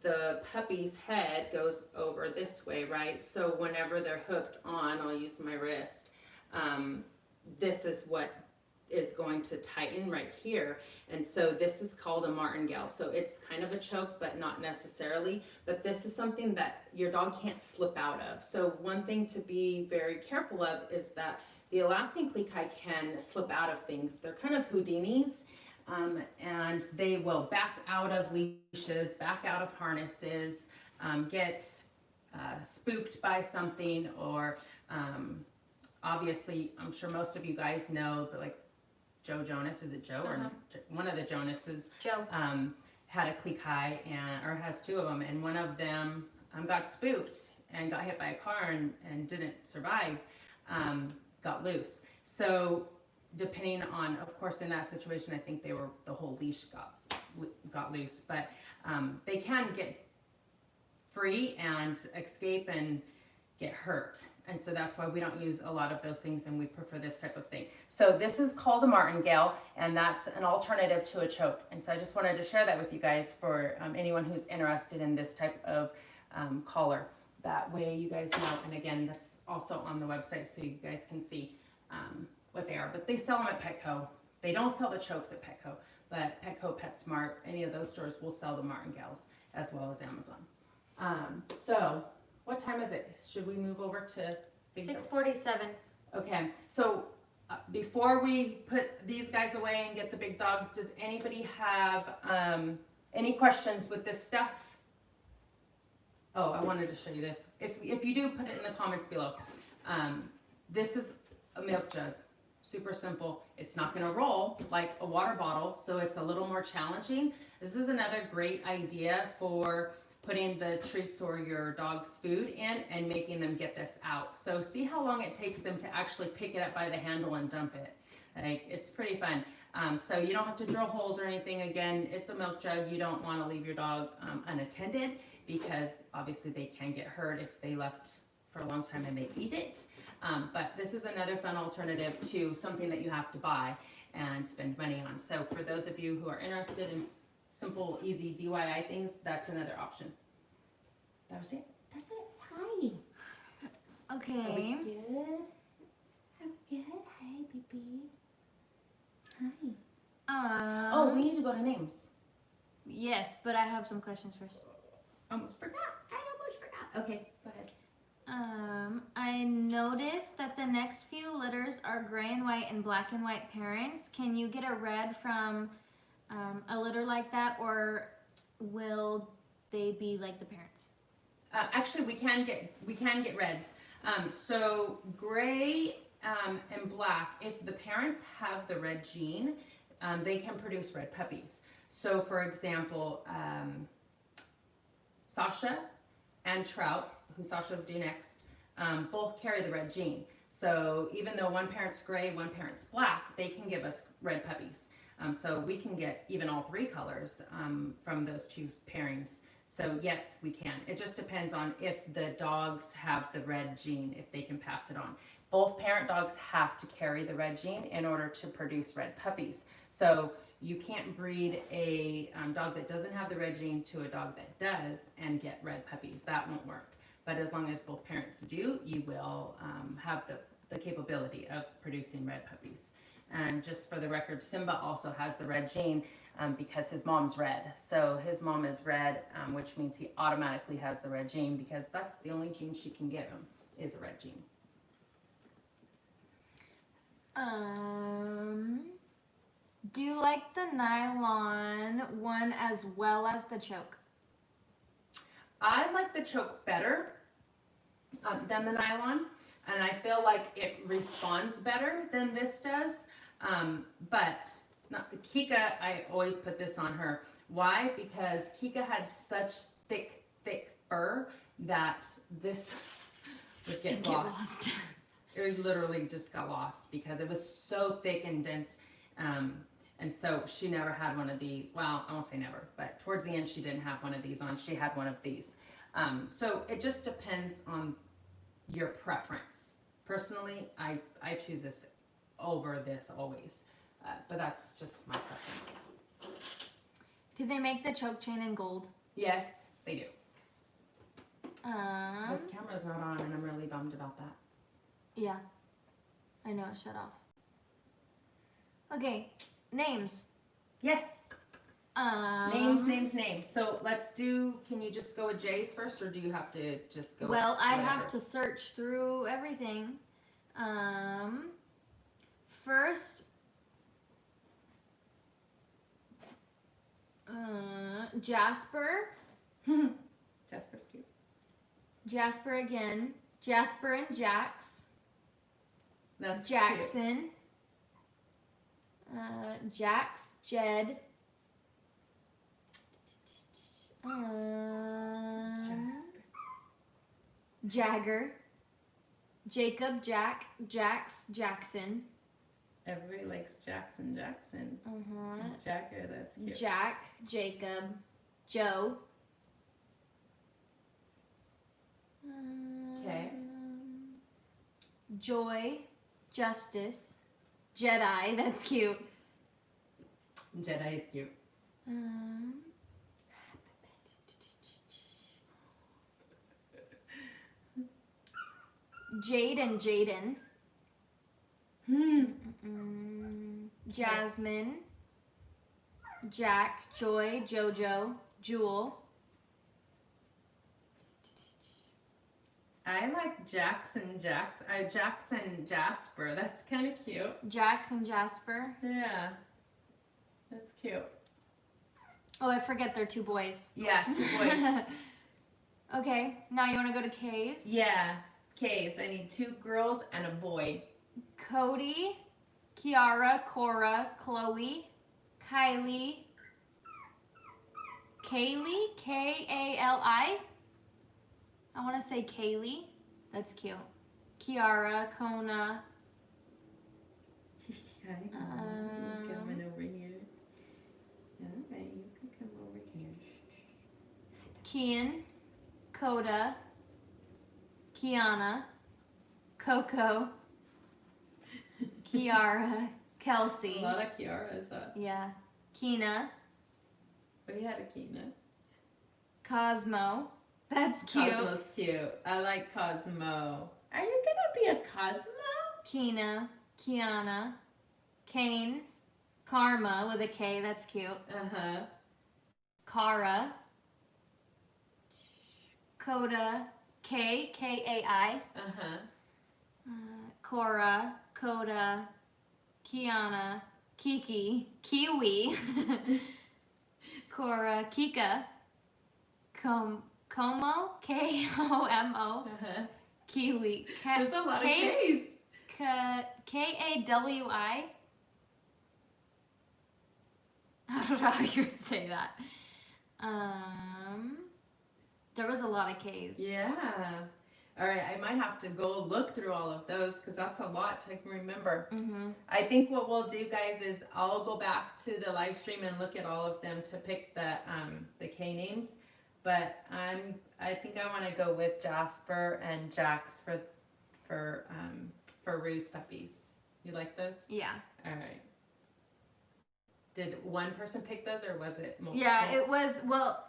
the puppy's head goes over this way, right? So whenever they're hooked on, I'll use my wrist, this is what is going to tighten right here. And so this is called a martingale. So it's kind of a choke, but not necessarily. But this is something that your dog can't slip out of. So one thing to be very careful of is that the Alaskan Klee Kai can slip out of things. They're kind of Houdinis. And they will back out of leashes, back out of harnesses, get spooked by something, or obviously, I'm sure most of you guys know, but like Joe Jonas, is it Joe or one of the Jonases? Joe. Had a Klee Kai, or has two of them, and one of them got spooked and got hit by a car and didn't survive, got loose. So depending on, of course, in that situation, I think the whole leash got loose, but they can get free and escape and get hurt. And so that's why we don't use a lot of those things, and we prefer this type of thing. So this is called a martingale, and that's an alternative to a choke. And so I just wanted to share that with you guys for anyone who's interested in this type of collar. That way you guys know, and again, that's also on the website so you guys can see what they are. But they sell them at Petco. They don't sell the chokes at Petco, but Petco, PetSmart, any of those stores will sell the martingales as well as Amazon. So what time is it? Should we move over to big 6:47. Okay, so before we put these guys away and get the big dogs, does anybody have any questions with this stuff? Oh, I wanted to show you this. If you do, put it in the comments below. This is a milk jug. Super simple. It's not going to roll like a water bottle, so it's a little more challenging. This is another great idea for putting the treats or your dog's food in and making them get this out. So see how long it takes them to actually pick it up by the handle and dump it. Like, it's pretty fun. So you don't have to drill holes or anything. Again, it's a milk jug. You don't want to leave your dog unattended because obviously they can get hurt if they left for a long time and they eat it. But this is another fun alternative to something that you have to buy and spend money on. So for those of you who are interested in simple, easy DIY things, that's another option. That was it. That's it. Hi. Okay. Are we good? I'm good. Hi, baby. Hi. Oh, we need to go to names. Yes, but I have some questions first. Almost forgot. I almost forgot. Okay, go ahead. I noticed that the next few litters are gray and white and black and white parents. Can you get a red from a litter like that, or will they be like the parents? Actually, we can get reds. So gray and black, if the parents have the red gene, they can produce red puppies. So for example, Sasha and Trout, who Sasha's due next, both carry the red gene. So even though one parent's gray, one parent's black, they can give us red puppies. So we can get even all three colors from those two pairings. So yes, we can. It just depends on if the dogs have the red gene, if they can pass it on. Both parent dogs have to carry the red gene in order to produce red puppies. So you can't breed a dog that doesn't have the red gene to a dog that does and get red puppies. That won't work. But as long as both parents do, you will have the capability of producing red puppies. And just for the record, Simba also has the red gene because his mom's red. So his mom is red, which means he automatically has the red gene because that's the only gene she can give him is a red gene. Do you like the nylon one as well as the choke? I like the choke better than the nylon, and I feel like it responds better than this does. But Kika, I always put this on her. Why? Because Kika had such thick fur that this would get lost. It literally just got lost because it was so thick and dense. And so she never had one of these. Well, I won't say never, but towards the end she didn't have one of these on. She had one of these. So it just depends on your preference. Personally, I choose this over this always, but that's just my preference. Do they make the choke chain in gold? Yes, they do. This camera's not on and I'm really bummed about that. Yeah, I know, it shut off. Okay, names. Yes. Names. So let's do, can you just go with J's first or do you have to just go Well, with I whatever? have to search through everything. First, Jasper. Jasper's cute. Jasper again. Jasper and Jax. That's Jackson. Jax, Jed. Jagger. Jacob, Jack, Jax, Jackson. Everybody likes Jackson. Jacker, that's cute. Jack, Jacob, Joe. Okay. Joy, Justice, Jedi, that's cute. Jedi is cute. Jade and Jaden. Jasmine, Jack, Joy, Jojo, Jewel. I like Jackson Jasper. That's kind of cute. Jax and Jasper. Yeah. That's cute. Oh, I forget they're two boys. Yeah, 2 boys. Okay, now you want to go to K's? Yeah. K's. I need 2 girls and a boy. Cody, Kiara, Cora, Chloe, Kylie, Kaylee, K-A-L-I. I want to say Kaylee. That's cute. Kiara, Kona. Hi, you coming over here. Alright, you can come over here. Kian, Coda, Kiana, Coco, Kiara, Kelsey. A lot of Kiaras, huh? Yeah. Kina, We had a Kina. Cosmo. That's cute. Cosmo's cute. I like Cosmo. Are you gonna be a Cosmo? Kina, Kiana, Kane, Karma with a K, that's cute. Uh-huh. Kara, Coda, K, K-A-I, Uh-huh. Cora, Coda, Kiana, Kiki, Kiwi, Cora, Kika, Como, K-O-M-O, Uh-huh. Kiwi, There's a lot of K's. K-A-W-I, I don't know how you would say that. There was a lot of K's. Yeah. All right, I might have to go look through all of those because that's a lot to remember. Mm-hmm. I think what we'll do, guys, is I'll go back to the live stream and look at all of them to pick the K names. But I think I want to go with Jasper and Jax for Rue's puppies. You like those? Yeah. All right. Did one person pick those or was it multiple? Yeah, it was, well,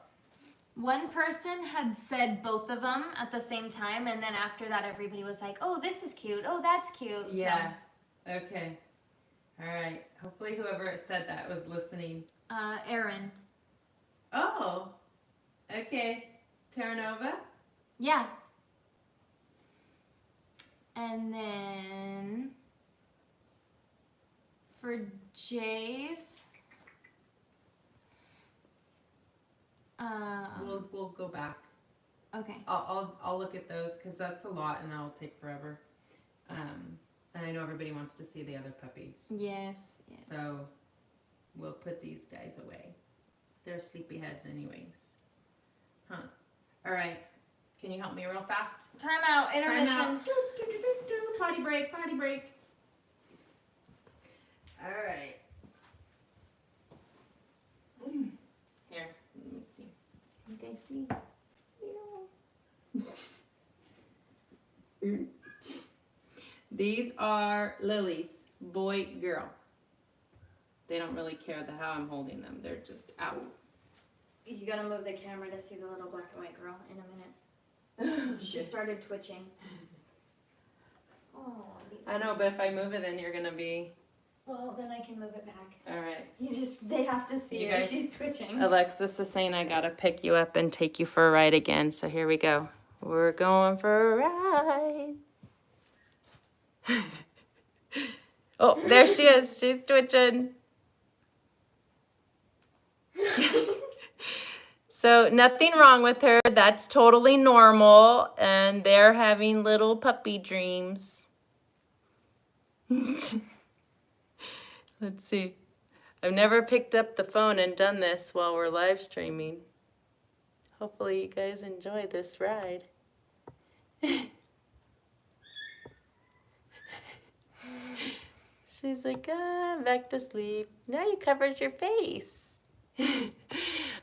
one person had said both of them at the same time, and then after that, everybody was like, oh, this is cute. Oh, that's cute. Yeah. So. Okay. All right. Hopefully whoever said that was listening. Aaron. Oh. Okay. Terranova? Yeah. And then for Jay's, We'll go back. okay. I'll look at those because that's a lot and that'll take forever. And I know everybody wants to see the other puppies. Yes. So we'll put these guys away. They're sleepyheads anyways. Huh. All right. Can you help me real fast? Time out. Intermission. Time out. Potty break. Potty break. All right. Here. Let me see. You guys see? Yeah. These are Lily's, boy, girl. They don't really care how I'm holding them. They're just out. You gotta move the camera to see the little black and white girl in a minute. She started twitching. Oh. I know, but if I move it, then you're gonna be. Well, then I can move it back. All right. They have to see You her. guys- She's twitching. Alexis is saying I gotta pick you up and take you for a ride again. So here we go. We're going for a ride. Oh, there she is. She's twitching. So nothing wrong with her. That's totally normal. And they're having little puppy dreams. Let's see. I've never picked up the phone and done this while we're live streaming. Hopefully you guys enjoy this ride. She's like, back to sleep. Now you covered your face.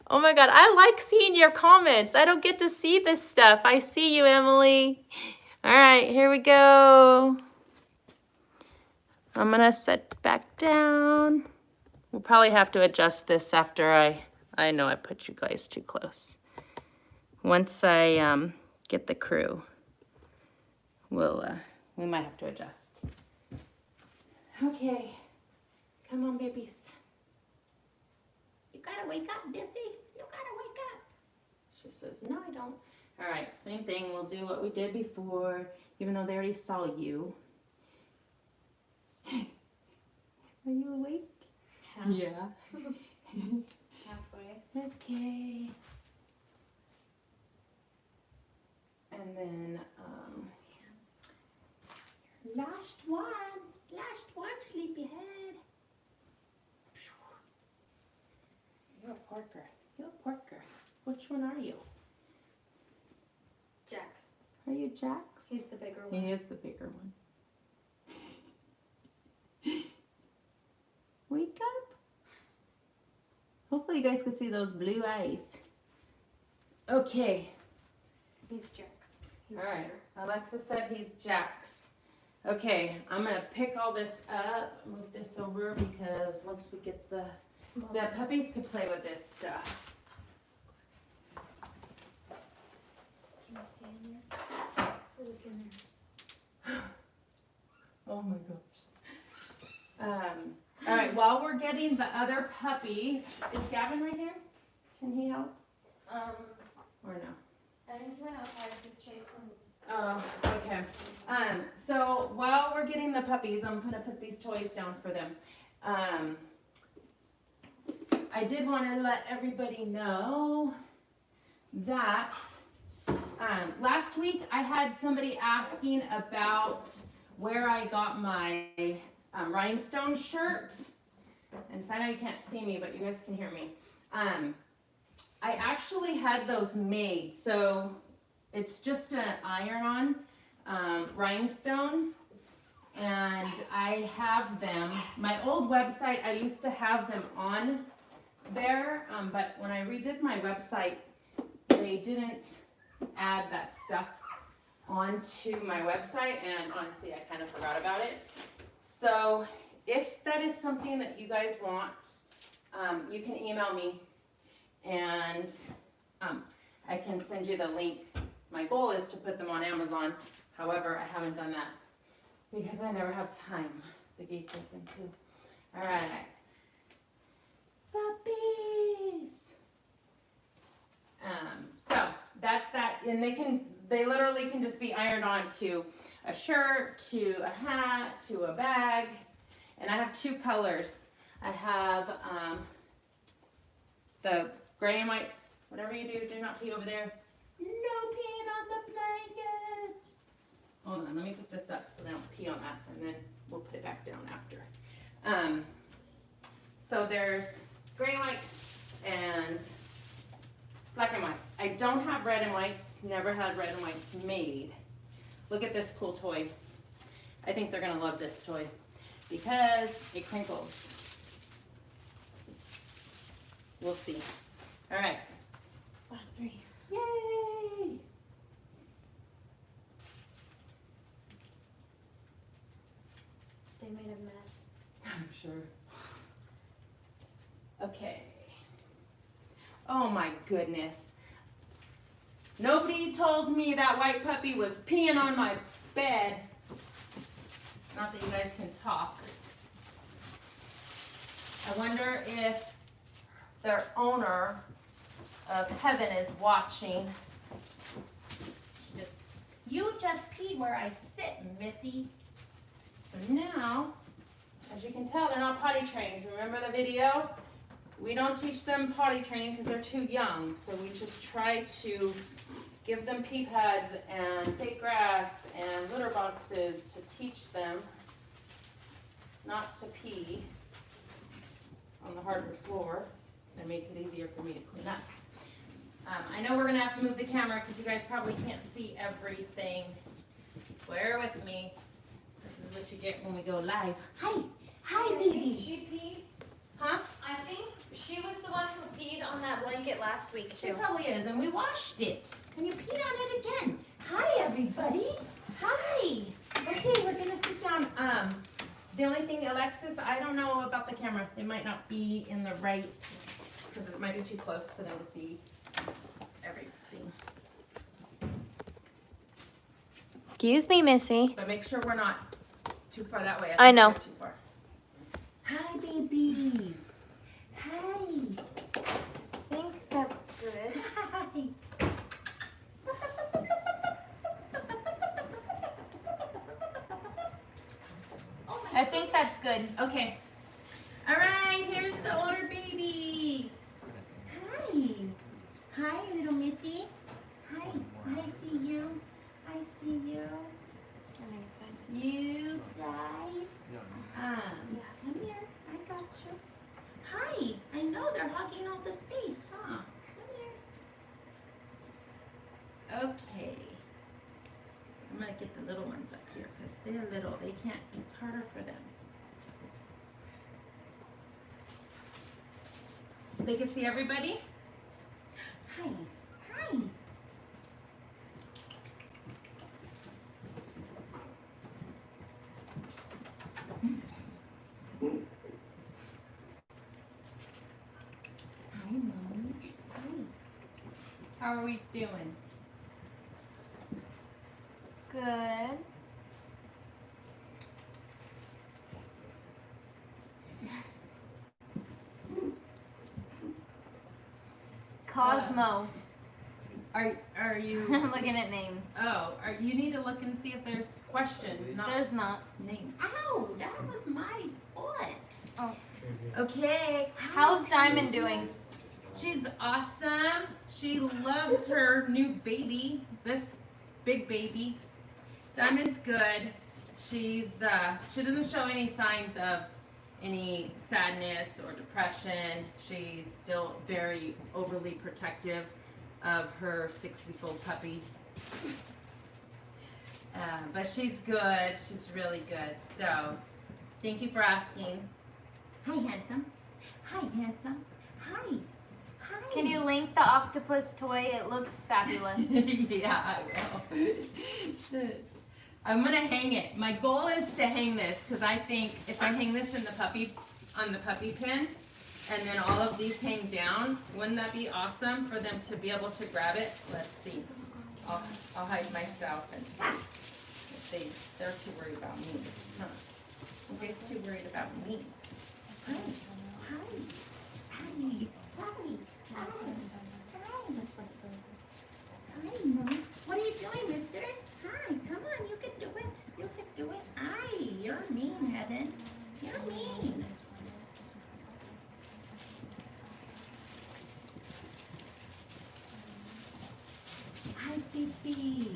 Oh my God, I like seeing your comments. I don't get to see this stuff. I see you, Emily. All right, here we go. I'm gonna sit back down. We'll probably have to adjust this after I know I put you guys too close. Once I get the crew, we might have to adjust. Okay, come on, babies. You gotta wake up, Missy. You gotta wake up. She says, no, I don't. All right, same thing. We'll do what we did before, even though they already saw you. Are you awake? Yeah. Halfway. Okay. And then, last one, sleepyhead. You're a porker. You're a porker. Which one are you? Jax. Are you Jax? He's the bigger one. He is the bigger one. Wake up. Hopefully you guys can see those blue eyes. Okay. He's Jax. He's All right. bigger. Alexa said he's Jax. Okay, I'm gonna pick all this up, move this over because once we get the puppies can play with this stuff. Can you see in there? Look in there. Oh my gosh. All right, while we're getting the other puppies, is Gavin right here? Can he help? Or no? I think he went outside. He's chasing. Oh, okay. So while we're getting the puppies, I'm gonna put these toys down for them. I did want to let everybody know that last week I had somebody asking about where I got my rhinestone shirt. and so I know you can't see me, but you guys can hear me. I actually had those made, so it's just an iron-on rhinestone, and I have them. My old website, I used to have them on there, but when I redid my website, they didn't add that stuff onto my website, and honestly, I kind of forgot about it. So if that is something that you guys want, you can email me, and I can send you the link. My goal is to put them on Amazon. However, I haven't done that because I never have time. The gate's open too. All right. Puppies. So that's that, and they literally can just be ironed on to a shirt, to a hat, to a bag. And I have two colors. I have the gray and whites. Whatever you do not pee over there. No peeing on the blanket. Hold on, let me put this up so they don't pee on that, and then we'll put it back down after. So there's gray and whites and black and white. I don't have red and whites, never had red and whites made. Look at this cool toy. I think they're gonna love this toy because it crinkles. We'll see. All right. Last three. Yay! They made a mess. I'm sure. Okay. Oh my goodness. Nobody told me that white puppy was peeing on my bed. Not that you guys can talk. I wonder if their owner of heaven is watching. You just peed where I sit, Missy. So now, as you can tell, they're not potty trained. Remember the video? We don't teach them potty training because they're too young. So we just try to give them pee pads and fake grass and litter boxes to teach them not to pee on the hardwood floor and make it easier for me to clean up. I know we're gonna have to move the camera because you guys probably can't see everything. Bear with me. This is what you get when we go live. Hi, baby. She peed. Huh? I think she was the one who peed on that blanket last week She too. probably is, and we washed it. And you peed on it again. Hi, everybody. Hi. Okay, we're gonna sit down. The only thing, Alexis, I don't know about the camera. It might not be in the right, because it might be too close for them to see everything. Excuse me, Missy. But make sure we're not too far that way. I think know. we're too far. Hi, babies. Hi. I think that's good. Hi. I think that's good. Okay. All right, here's the older babies. Hi. Hi, little Missy. Hi. I see you. I see you. I think it's fine. You guys. Come here. I got you. Hi. I know they're hogging all the space, huh? Come here. Okay. I'm gonna get the little ones up here because they're little. They can't. It's harder for them. They can see everybody. Hi. Hi. Hi, Mommy. Hi. How are we doing? Good. Cosmo. Are you? I'm looking at names. Oh, you need to look and see if there's questions, not There's not. names. Ow, that was my foot. Oh. Okay. How's Diamond doing? She's awesome. She loves her new baby, this big baby. Diamond's good. She doesn't show any signs of any sadness or depression. She's still very overly protective of her 6-week-old puppy. But she's good. She's really good. So, thank you for asking. Hi, handsome. Hi, handsome. Hi. Hi. Can you link the octopus toy? It looks fabulous. Yeah, I will. I'm gonna hang it. My goal is to hang this because I think if I hang this in the on the puppy pen, and then all of these hang down, wouldn't that be awesome for them to be able to grab it? Let's see. I'll hide myself and see if they're too worried about me. Huh? You guys too worried about me? Hi. Hi. Hi. Hi. Hi. Hi, no. What are you doing, mister? Hi, come on, you can do it. You can do it. Hi, you're mean, Heaven. You're mean. Hi, baby.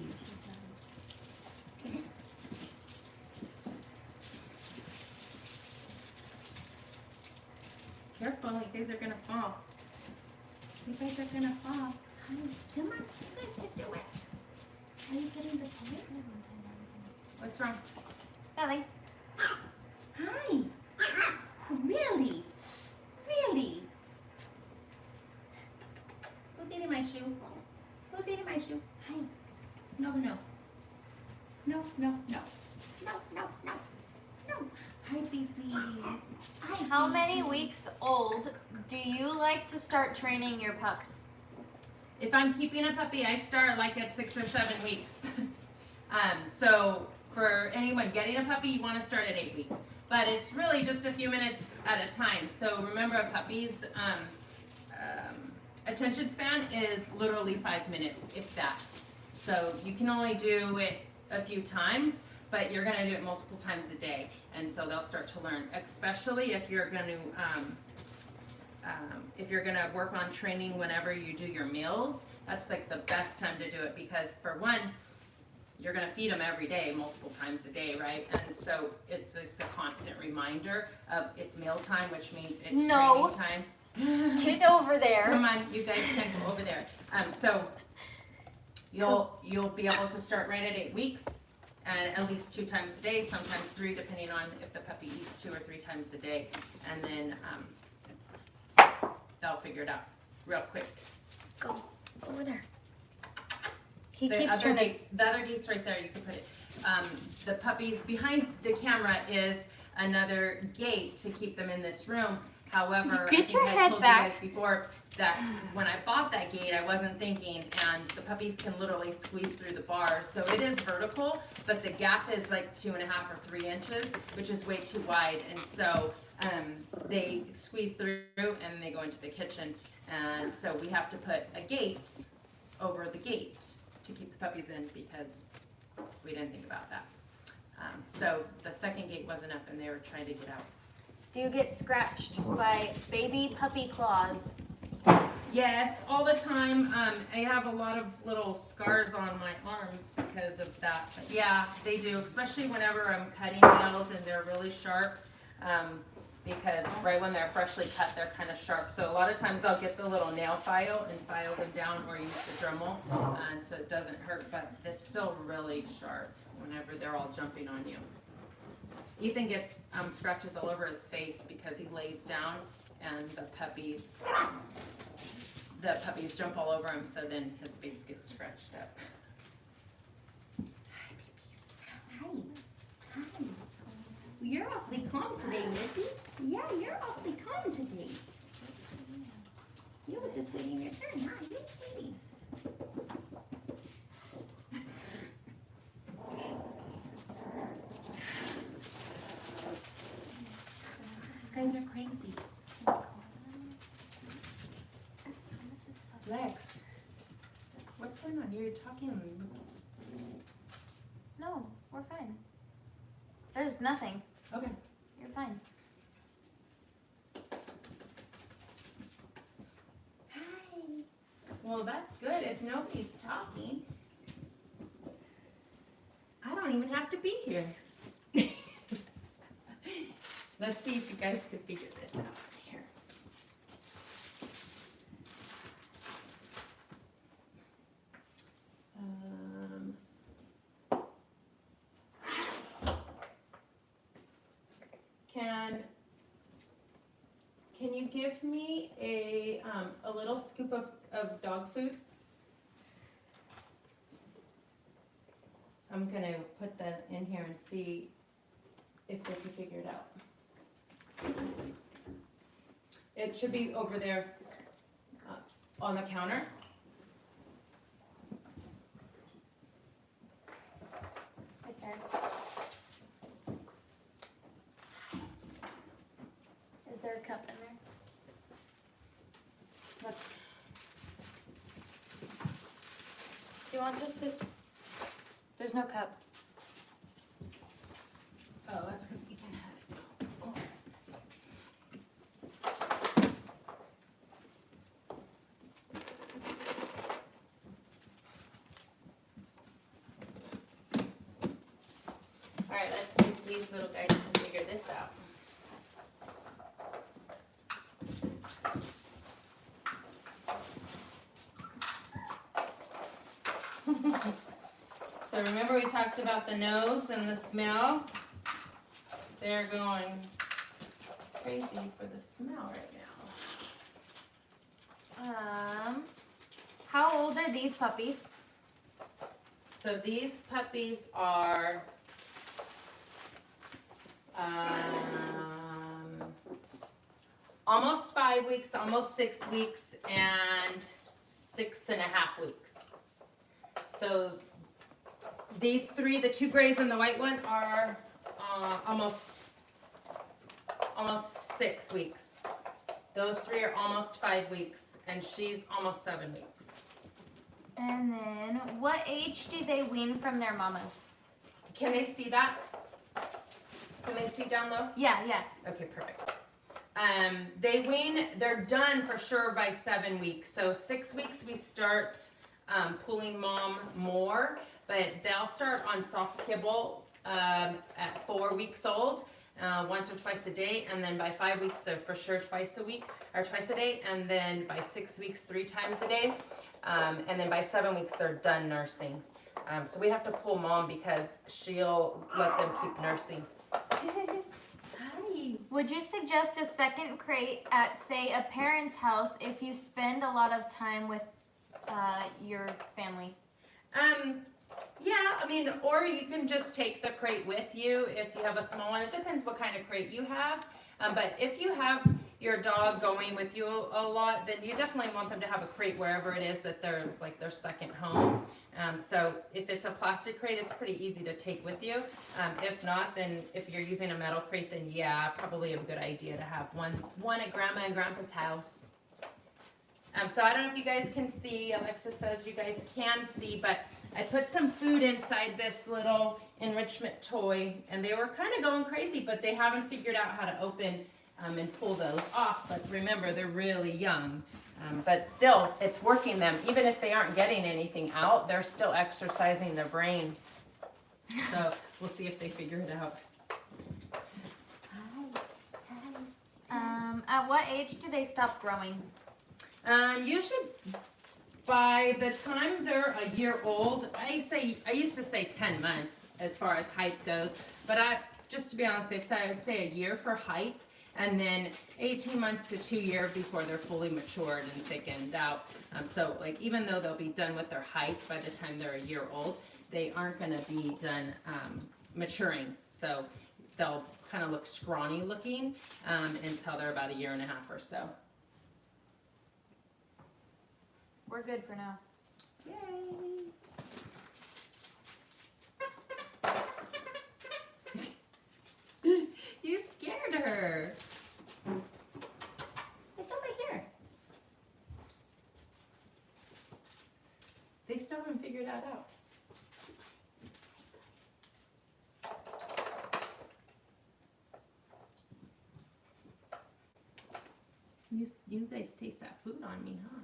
Careful, you guys are gonna fall. You guys are gonna fall. Hi, come on, you guys can do it. Are you getting the toy? What's wrong? Ellie. Hi. Really? Really? Who's eating my shoe? Who's eating my shoe? Hi. No, no. No, no, no. No, no, no. No. Hi, baby. Hi, How baby. many weeks old do you like to start training your pups? If I'm keeping a puppy, I start like at 6 or 7 weeks. So for anyone getting a puppy, you want to start at 8 weeks. But it's really just a few minutes at a time. So remember, a puppy's attention span is literally 5 minutes, if that. So you can only do it a few times, but you're going to do it multiple times a day. And so they'll start to learn, especially if you're going to work on training whenever you do your meals. That's like the best time to do it because for one, you're going to feed them every day, multiple times a day, right? And so it's just a constant reminder of it's meal time, which means it's No. training time. Get over there. Come on, you guys can go over there. So you'll be able to start right at 8 weeks and at least 2 times a day, sometimes 3, depending on if the puppy eats 2 or 3 times a day. And then they'll figure it out real quick. Go over there. He The keeps other trying to. gate, the other gate's right there. You can put it. The puppies behind the camera is another gate to keep them in this room. However, Get I think your I head told back. you guys before that when I bought that gate, I wasn't thinking, and the puppies can literally squeeze through the bars. So it is vertical, but the gap is like 2.5 or 3 inches, which is way too wide. And so they squeeze through and they go into the kitchen. And so we have to put a gate over the gate to keep the puppies in because we didn't think about that. So the second gate wasn't up and they were trying to get out. Do you get scratched by baby puppy claws? Yes, all the time. I have a lot of little scars on my arms because of that. But yeah, they do, especially whenever I'm cutting nails and they're really sharp. Because right when they're freshly cut, they're kind of sharp. So a lot of times I'll get the little nail file and file them down or use the Dremel, so it doesn't hurt, but it's still really sharp whenever they're all jumping on you. Ethan gets scratches all over his face because he lays down and the puppies jump all over him, so then his face gets scratched up. Hi, babies. Hi. Hi. You're awfully calm today, Missy. Yeah, you're awfully calm today. You were just waiting your turn, huh? You were waiting. You guys are crazy. Lex, what's going on? You're talking. No, we're fine. There's nothing. Okay. You're fine. Hi. Well, that's good. If nobody's talking, I don't even have to be here. Let's see if you guys can figure this out here. Can you give me a little scoop of dog food? I'm gonna put that in here and see if they can figure it out. It should be over there on the counter. Right there. Is there a cup in there? Do you want just this? There's no cup. Oh, that's because Ethan had it. Oh. All right, let's see if these little guys can figure this out. So remember we talked about the nose and the smell? They're going crazy for the smell right now. How old are these puppies? So these puppies are almost 5 weeks, almost 6 weeks, and 6.5 weeks. So these three, the two grays and the white one, are almost 6 weeks. Those three are almost 5 weeks, and she's almost 7 weeks. And then, what age do they wean from their mamas? Can they see that? Can they see down low? Yeah, yeah. Okay, perfect. They wean, they're done for sure by 7 weeks. So 6 weeks we start pulling mom more, but they'll start on soft kibble at 4 weeks old, once or twice a day, and then by 5 weeks they're for sure twice a week or twice a day, and then by 6 weeks 3 times a day, and then by 7 weeks they're done nursing. So we have to pull mom because she'll let them keep nursing. Hi. Would you suggest a second crate at, say, a parent's house if you spend a lot of time with your family? Yeah, I mean, or you can just take the crate with you if you have a small one. It depends what kind of crate you have. But if you have your dog going with you a lot, then you definitely want them to have a crate wherever it is that there's like their second home. So if it's a plastic crate, it's pretty easy to take with you. If not, then if you're using a metal crate, then yeah, probably a good idea to have one at Grandma and Grandpa's house. So I don't know if you guys can see, Alexa says you guys can see, but I put some food inside this little enrichment toy, and they were kind of going crazy, but they haven't figured out how to open and pull those off. But remember, they're really young. But still, it's working them. Even if they aren't getting anything out, they're still exercising their brain. So we'll see if they figure it out. At what age do they stop growing? You should, by the time they're a year old, I used to say 10 months as far as height goes, but just to be on the safe side, I would say a year for height, and then 18 months to 2 years before they're fully matured and thickened out. So like even though they'll be done with their height by the time they're a year old, they aren't going to be done maturing. So they'll kind of look scrawny looking until they're about a year and a half or so. We're good for now. Yay! You scared her. It's over here. They still haven't figured that out. You guys taste that food on me, huh?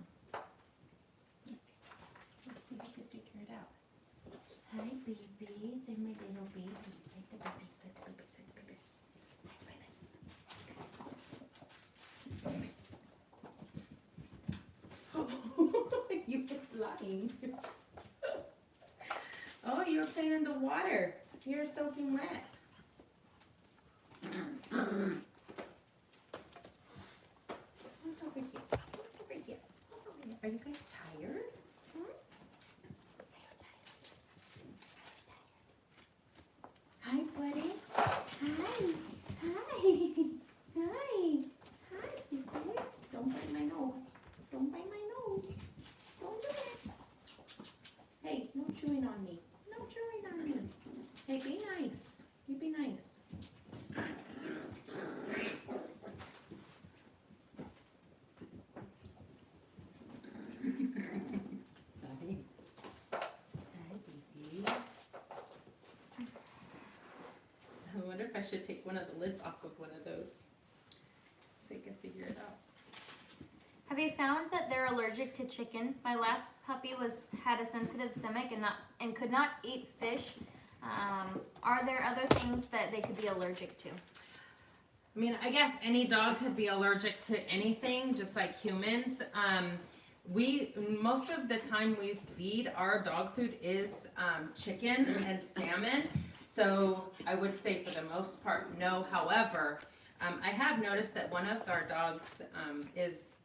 Let's see if we can figure it out. Hi, babies. They're my little babies. Like the babies, like the babies, like the babies. Hi, babies. doing? Oh, you were playing in the water. You're soaking wet. What's over here? What's over here? What's over here? Are you guys tired? Hi, buddy. Hi. Hi. Hi. Hi, baby. Don't bite my nose. Don't bite my nose. Don't do it. Hey, no chewing on me. No chewing on me. Hey, be nice. You be nice. Hi. Hi, baby. I wonder if I should take one of the lids off of one of those so you can figure it out. Have you found that they're allergic to chicken? My last puppy had a sensitive stomach and could not eat fish. Are there other things that they could be allergic to? I mean, I guess any dog could be allergic to anything, just like humans. Most of the time we feed our dog food is chicken and salmon. So I would say for the most part, no. However, I have noticed that one of our dogs is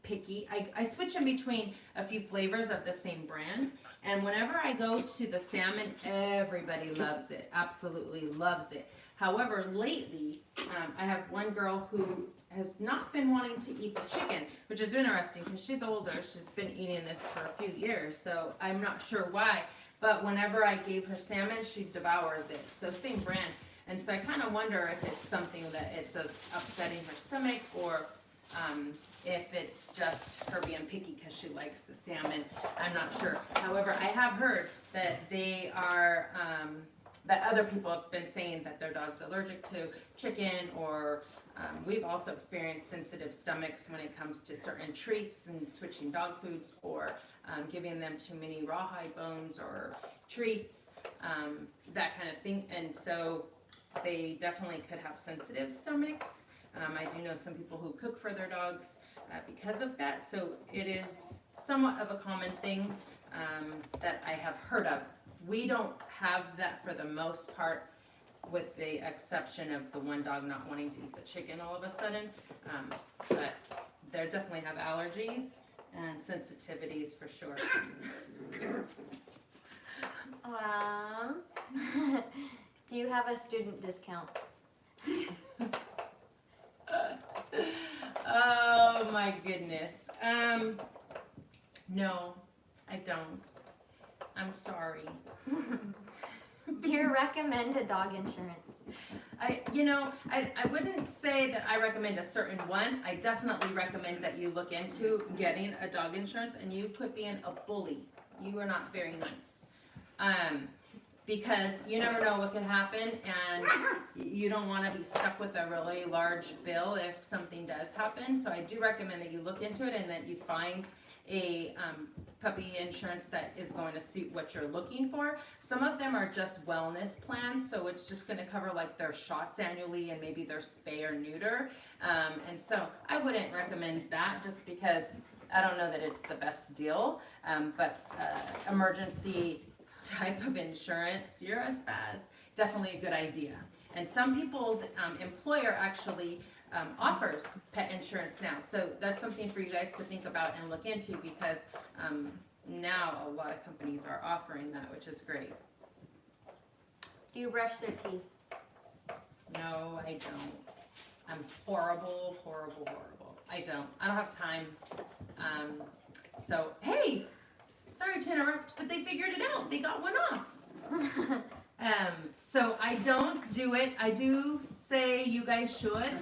picky. I switch in between a few flavors of the same brand. And whenever I go to the salmon, everybody loves it. Absolutely loves it. However, lately, I have one girl who has not been wanting to eat the chicken, which is interesting because she's older. She's been eating this for a few years, so I'm not sure why. But whenever I gave her salmon, she devours it. So same brand. And so I kind of wonder if it's something that it's upsetting her stomach or if it's just her being picky because she likes the salmon. I'm not sure. However, I have heard that they are, that other people have been saying that their dog's allergic to chicken, or we've also experienced sensitive stomachs when it comes to certain treats and switching dog foods, or giving them too many rawhide bones or treats, that kind of thing. And so they definitely could have sensitive stomachs. I do know some people who cook for their dogs because of that. So it is somewhat of a common thing that I have heard of. We don't have that for the most part, with the exception of the one dog not wanting to eat the chicken all of a sudden. But they definitely have allergies and sensitivities for sure. Do you have a student discount? Oh my goodness. No, I don't. I'm sorry. Do you recommend a dog insurance? I wouldn't say that I recommend a certain one. I definitely recommend that you look into getting a dog insurance, and you quit being a bully. You are not very nice. Because you never know what could happen, and you don't want to be stuck with a really large bill if something does happen. So I do recommend that you look into it and that you find a puppy insurance that is going to suit what you're looking for. Some of them are just wellness plans, so it's just going to cover like their shots annually and maybe their spay or neuter. And so I wouldn't recommend that, just because I don't know that it's the best deal. But emergency type of insurance, you're a spaz, definitely a good idea. And some people's employer actually offers pet insurance now. So that's something for you guys to think about and look into, because now a lot of companies are offering that, which is great. Do you brush their teeth? No, I don't. I'm horrible, horrible, horrible. I don't have time. So, hey, sorry to interrupt, but they figured it out. They got one off. So I don't do it. I do say you guys should,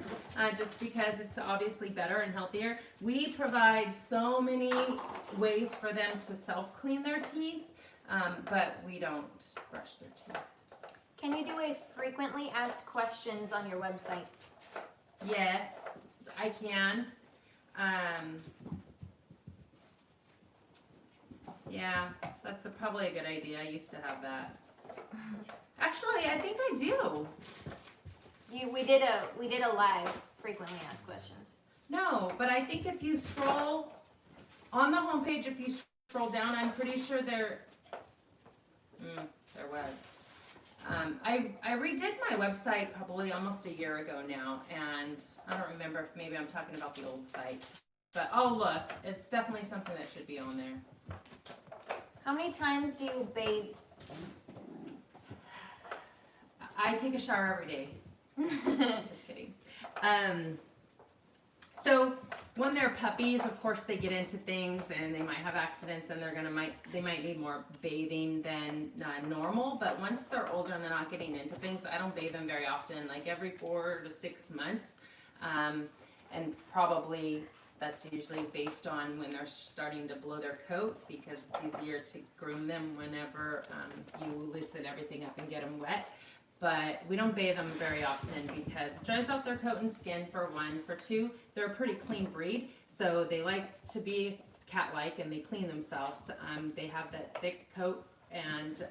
just because it's obviously better and healthier. We provide so many ways for them to self-clean their teeth, but we don't brush their teeth. Can you do a frequently asked questions on your website? Yes, I can. Yeah, that's probably a good idea. I used to have that. Actually, I think I do. We did a live frequently asked questions. No, but I think if you scroll on the homepage, if you scroll down, I'm pretty sure there was. I redid my website probably almost a year ago now, and I don't remember if maybe I'm talking about the old site. But oh look, it's definitely something that should be on there. How many times do you bathe? I take a shower every day. Just kidding. So when they're puppies, of course they get into things and they might have accidents and they might need more bathing than normal. But once they're older and they're not getting into things, I don't bathe them very often, like every 4 to 6 months. And probably that's usually based on when they're starting to blow their coat, because it's easier to groom them whenever you loosen everything up and get them wet. But we don't bathe them very often because it dries out their coat and skin, for one. For two, they're a pretty clean breed, so they like to be cat-like and they clean themselves. They have that thick coat and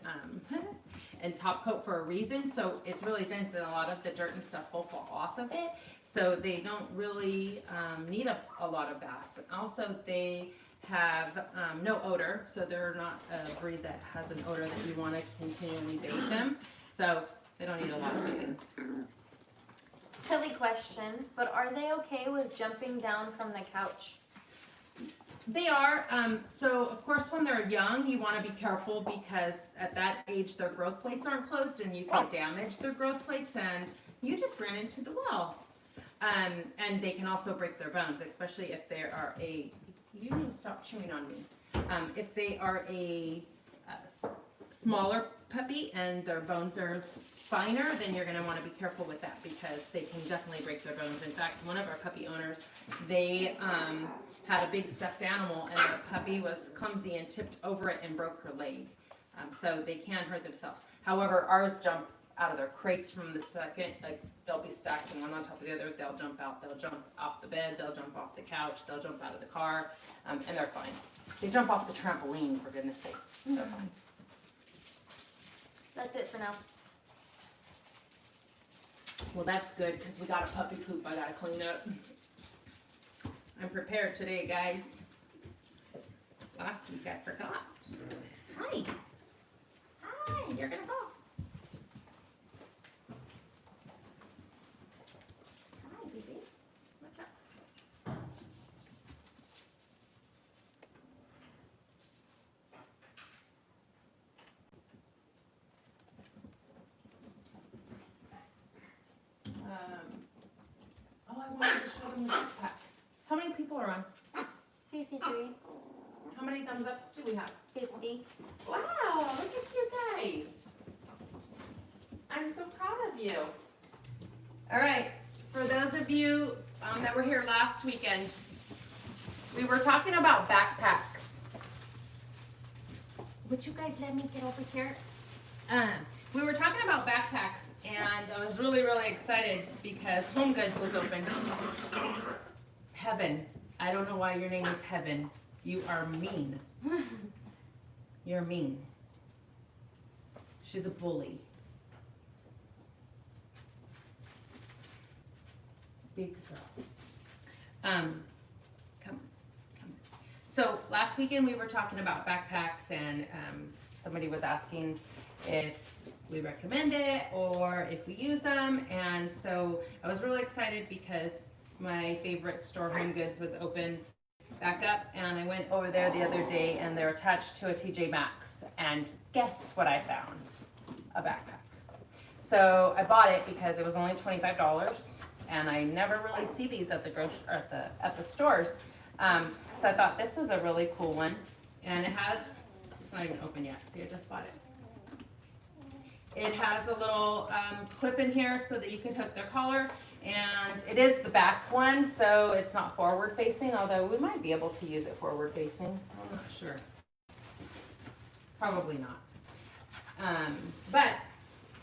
top coat for a reason, so it's really dense and a lot of the dirt and stuff will fall off of it. So they don't really need a lot of baths. Also, they have no odor, so they're not a breed that has an odor that you want to continually bathe them. So they don't need a lot of bathing. Silly question, but are they okay with jumping down from the couch? They are. So of course when they're young, you want to be careful because at that age their growth plates aren't closed and you can damage their growth plates and you just ran into the wall. And they can also break their bones, especially if they are you need to stop chewing on me. If they are a smaller puppy and their bones are finer, then you're going to want to be careful with that because they can definitely break their bones. In fact, one of our puppy owners, they had a big stuffed animal and the puppy was clumsy and tipped over it and broke her leg. So they can hurt themselves. However, ours jump out of their crates from the second, like they'll be stacked one on top of the other, they'll jump out, they'll jump off the bed, they'll jump off the couch, they'll jump out of the car, and they're fine. They jump off the trampoline, for goodness sake, they're fine. That's it for now. Well, that's good because we got a puppy poop I gotta clean up. I'm prepared today, guys. Last week I forgot. Hi. Hi, you're gonna fall. Hi, baby. What's up? I wanted to show them the backpack. How many people are on? 53. How many thumbs up do we have? 50. Wow, look at you guys. I'm so proud of you. All right, for those of you that were here last weekend, we were talking about backpacks. Would you guys let me get over here? We were talking about backpacks, and I was really, really excited because Home Goods was open. Heaven. I don't know why your name is Heaven. You are mean. You're mean. She's a bully. Big girl. Come. So last weekend we were talking about backpacks and somebody was asking if we recommend it or if we use them, and so I was really excited because my favorite store, Home Goods, was open back up, and I went over there the other day and they're attached to a TJ Maxx, and guess what I found? A backpack. So I bought it because it was only $25 and I never really see these at the at the stores. So I thought this was a really cool one, and it's not even open yet. See, I just bought it. It has a little clip in here so that you can hook their collar, and it is the back one, so it's not forward facing, although we might be able to use it forward facing. I'm not sure. Probably not. But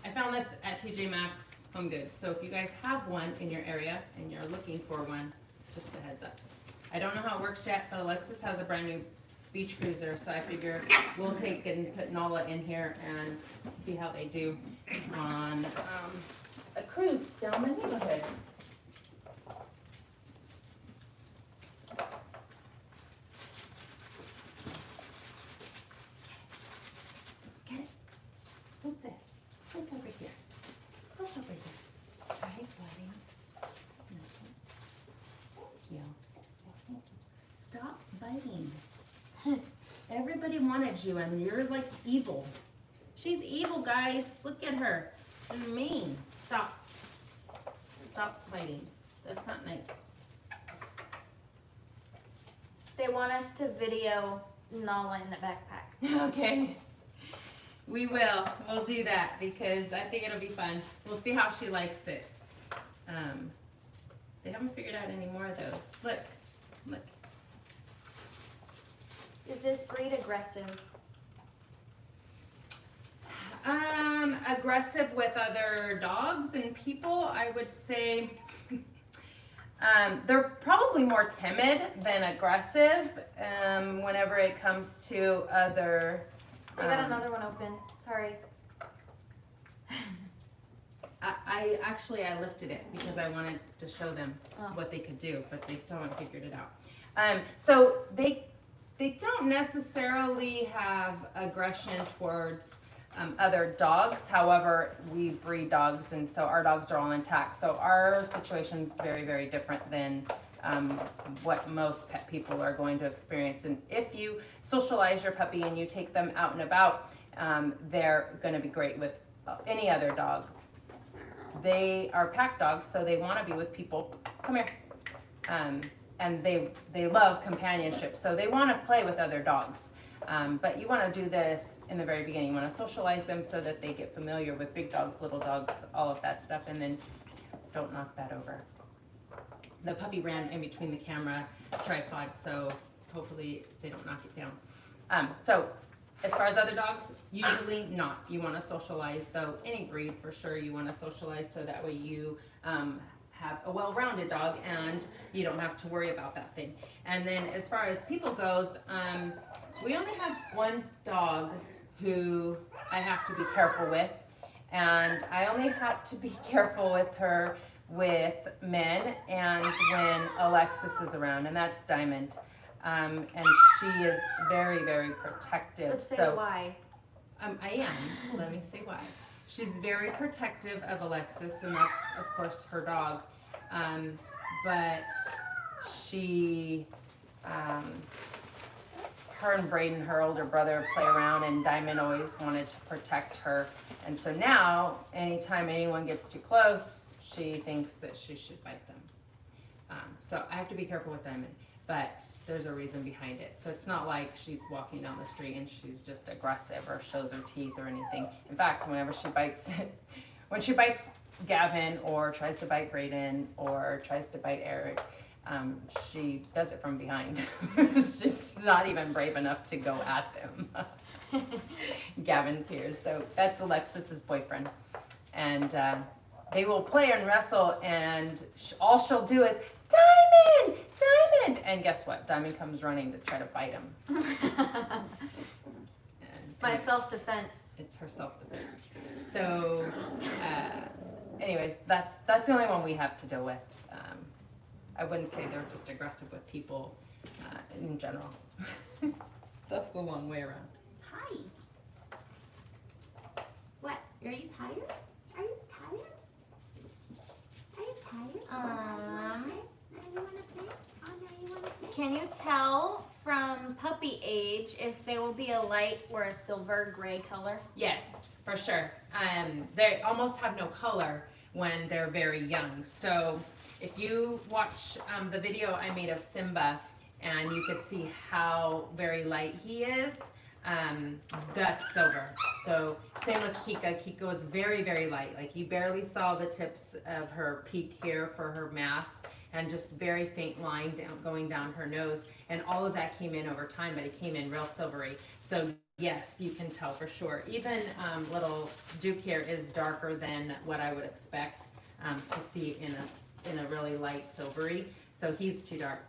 I found this at TJ Maxx, Home Goods. So if you guys have one in your area and you're looking for one, just a heads up. I don't know how it works yet, but Alexis has a brand new beach cruiser, so I figure we'll take and put Nala in here and see how they do on a cruise down the neighborhood. Everybody wanted you, and you're like evil. She's evil, guys. Look at her. And mean. Stop. Stop fighting. That's not nice. They want us to video Nala in the backpack. Okay. We will. We'll do that because I think it'll be fun. We'll see how she likes it. They haven't figured out any more of those. Look. Look. Is this breed aggressive? Aggressive with other dogs and people, I would say. They're probably more timid than aggressive whenever it comes to other. I got another one open. Sorry. I actually lifted it because I wanted to show them Oh. what they could do, but they still haven't figured it out. So they don't necessarily have aggression towards other dogs. However, we breed dogs, and so our dogs are all intact. So our situation is very, very different than what most pet people are going to experience. And if you socialize your puppy and you take them out and about, they're going to be great with any other dog. They are pack dogs, so they want to be with people. Come here. And they love companionship, so they want to play with other dogs. But you want to do this in the very beginning. You want to socialize them so that they get familiar with big dogs, little dogs, all of that stuff, and then don't knock that over. The puppy ran in between the camera tripod, so hopefully they don't knock it down. So as far as other dogs, usually not. You want to socialize, though. Any breed, for sure, you want to socialize so that way you have a well-rounded dog and you don't have to worry about that thing. And then as far as people goes, we only have one dog who I have to be careful with, and I only have to be careful with her with men and when Alexis is around, and that's Diamond. And she is very, very protective. Let's say so why. I am. Let me say why. She's very protective of Alexis, and that's, of course, her dog. But she, her and Braden, her older brother, play around, and Diamond always wanted to protect her. And so now, anytime anyone gets too close, she thinks that she should bite them. So I have to be careful with Diamond. But there's a reason behind it. So it's not like she's walking down the street and she's just aggressive or shows her teeth or anything. In fact, whenever she bites, when she bites Gavin or tries to bite Brayden or tries to bite Eric, she does it from behind. She's not even brave enough to go at them. Gavin's here, so that's Alexis's boyfriend. And they will play and wrestle, and all she'll do is, Diamond! Diamond! And guess what? Diamond comes running to try to bite him. It's my self-defense. It's her self-defense. So, anyways, that's the only one we have to deal with. I wouldn't say they're just aggressive with people in general. That's the long way around. Hi. What? Are you tired? Are you tired? Are you tired? Now you wanna play? Oh, now you wanna play? Can you tell from puppy age if they will be a light or a silver gray color? Yes, for sure. They almost have no color when they're very young. So if you watch the video I made of Simba, and you could see how very light he is, that's silver. So same with Kika. Kika was very, very light. Like you barely saw the tips of her peak here for her mask, and just very faint line going down her nose. And all of that came in over time, but it came in real silvery. So yes, you can tell for sure. Even little Duke here is darker than what I would expect to see in a really light silvery. So he's too dark.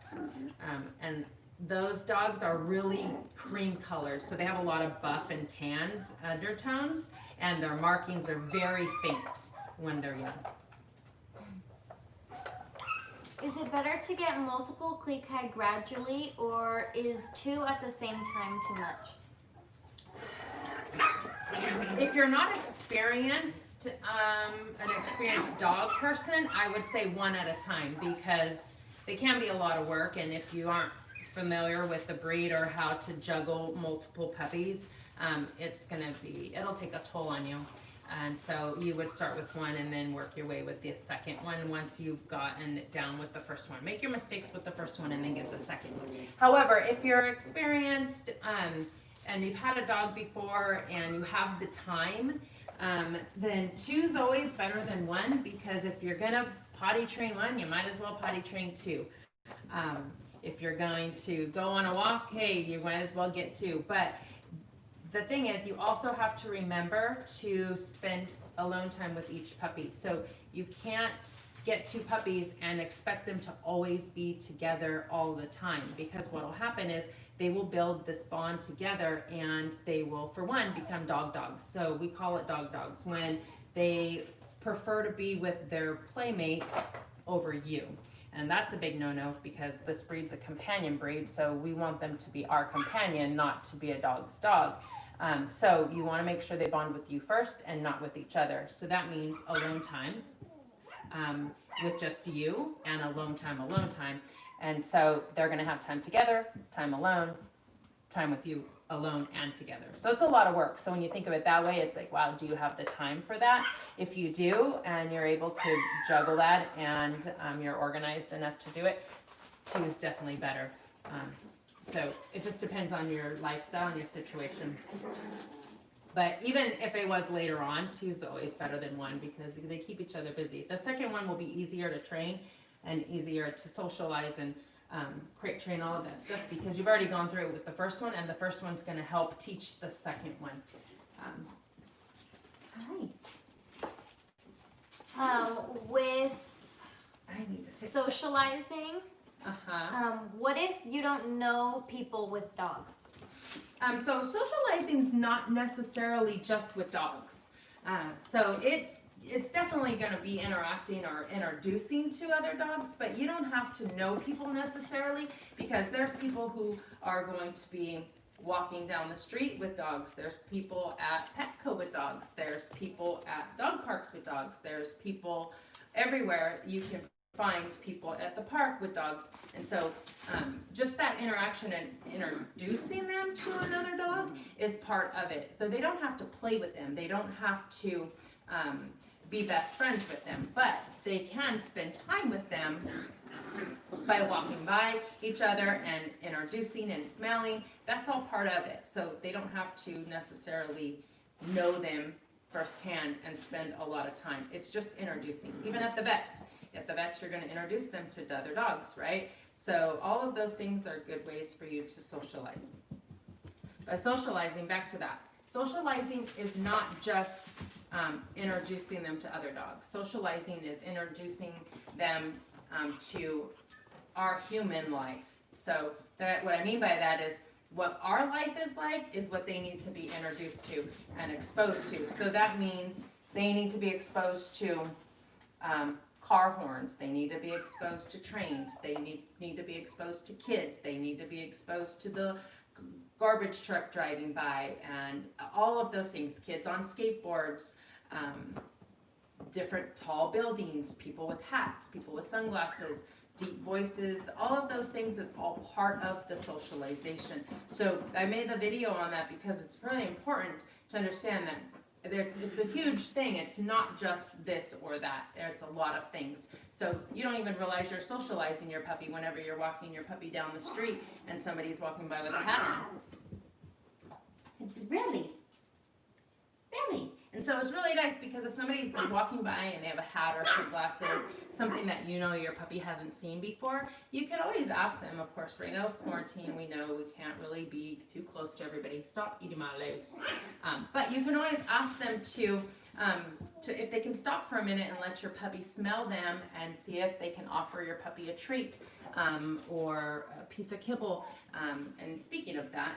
And those dogs are really cream colors. So they have a lot of buff and tans undertones, and their markings are very faint when they're young. Is it better to get multiple Klee Kai gradually, or is 2 at the same time too much? If you're not experienced, an experienced dog person, I would say 1 at a time, because they can be a lot of work, and if you aren't familiar with the breed or how to juggle multiple puppies, it'll take a toll on you. And so you would start with one and then work your way with the second one once you've gotten it down with the first one. Make your mistakes with the first one and then get the second one. However, if you're experienced and you've had a dog before and you have the time, then two's always better than one, because if you're gonna potty train one, you might as well potty train two. If you're going to go on a walk, hey, you might as well get two. But the thing is, you also have to remember to spend alone time with each puppy. So you can't get two puppies and expect them to always be together all the time, because what will happen is they will build this bond together and they will, for one, become dogs. So we call it dogs when they prefer to be with their playmate over you. And that's a big no-no, because this breed's a companion breed, so we want them to be our companion, not to be a dog's dog. So you want to make sure they bond with you first and not with each other. So that means alone time with just you, and alone time. And so they're going to have time together, time alone, time with you alone and together. So it's a lot of work. So when you think of it that way, it's like, wow, do you have the time for that? If you do, and you're able to juggle that, and you're organized enough to do it, two is definitely better. So it just depends on your lifestyle and your situation. But even if it was later on, two is always better than one, because they keep each other busy. The second one will be easier to train and easier to socialize and crate train, all of that stuff, because you've already gone through it with the first one, and the first one's going to help teach the second one. Hi. With I need to sit. socializing, what if you don't know people with dogs? So socializing is not necessarily just with dogs. So it's definitely going to be interacting or introducing to other dogs, but you don't have to know people necessarily, because there's people who are going to be walking down the street with dogs. There's people at Petco with dogs. There's people at dog parks with dogs. There's people everywhere. You can find people at the park with dogs. And so just that interaction and introducing them to another dog is part of it. So they don't have to play with them. They don't have to be best friends with them, but they can spend time with them by walking by each other and introducing and smelling. That's all part of it. So they don't have to necessarily know them firsthand and spend a lot of time. It's just introducing. Even at the vets. At the vets, you're going to introduce them to other dogs, right? So all of those things are good ways for you to socialize. By socializing, back to that. Socializing is not just introducing them to other dogs. Socializing is introducing them to our human life. So what I mean by that is, what our life is like is what they need to be introduced to and exposed to. So that means they need to be exposed to car horns. They need to be exposed to trains. They need to be exposed to kids. They need to be exposed to the garbage truck driving by and all of those things. Kids on skateboards, different tall buildings, people with hats, people with sunglasses, deep voices, all of those things is all part of the socialization. So I made the video on that because it's really important to understand that it's a huge thing. It's not just this or that. There's a lot of things. So you don't even realize you're socializing your puppy whenever you're walking your puppy down the street and somebody's walking by with a hat on. Really? And so it's really nice, because if somebody's walking by and they have a hat or sunglasses, something that you know your puppy hasn't seen before, you can always ask them. Of course, right now it's quarantine. We know we can't really be too close to everybody. Stop eating my legs. But you can always ask them to if they can stop for a minute and let your puppy smell them and see if they can offer your puppy a treat or a piece of kibble. And speaking of that,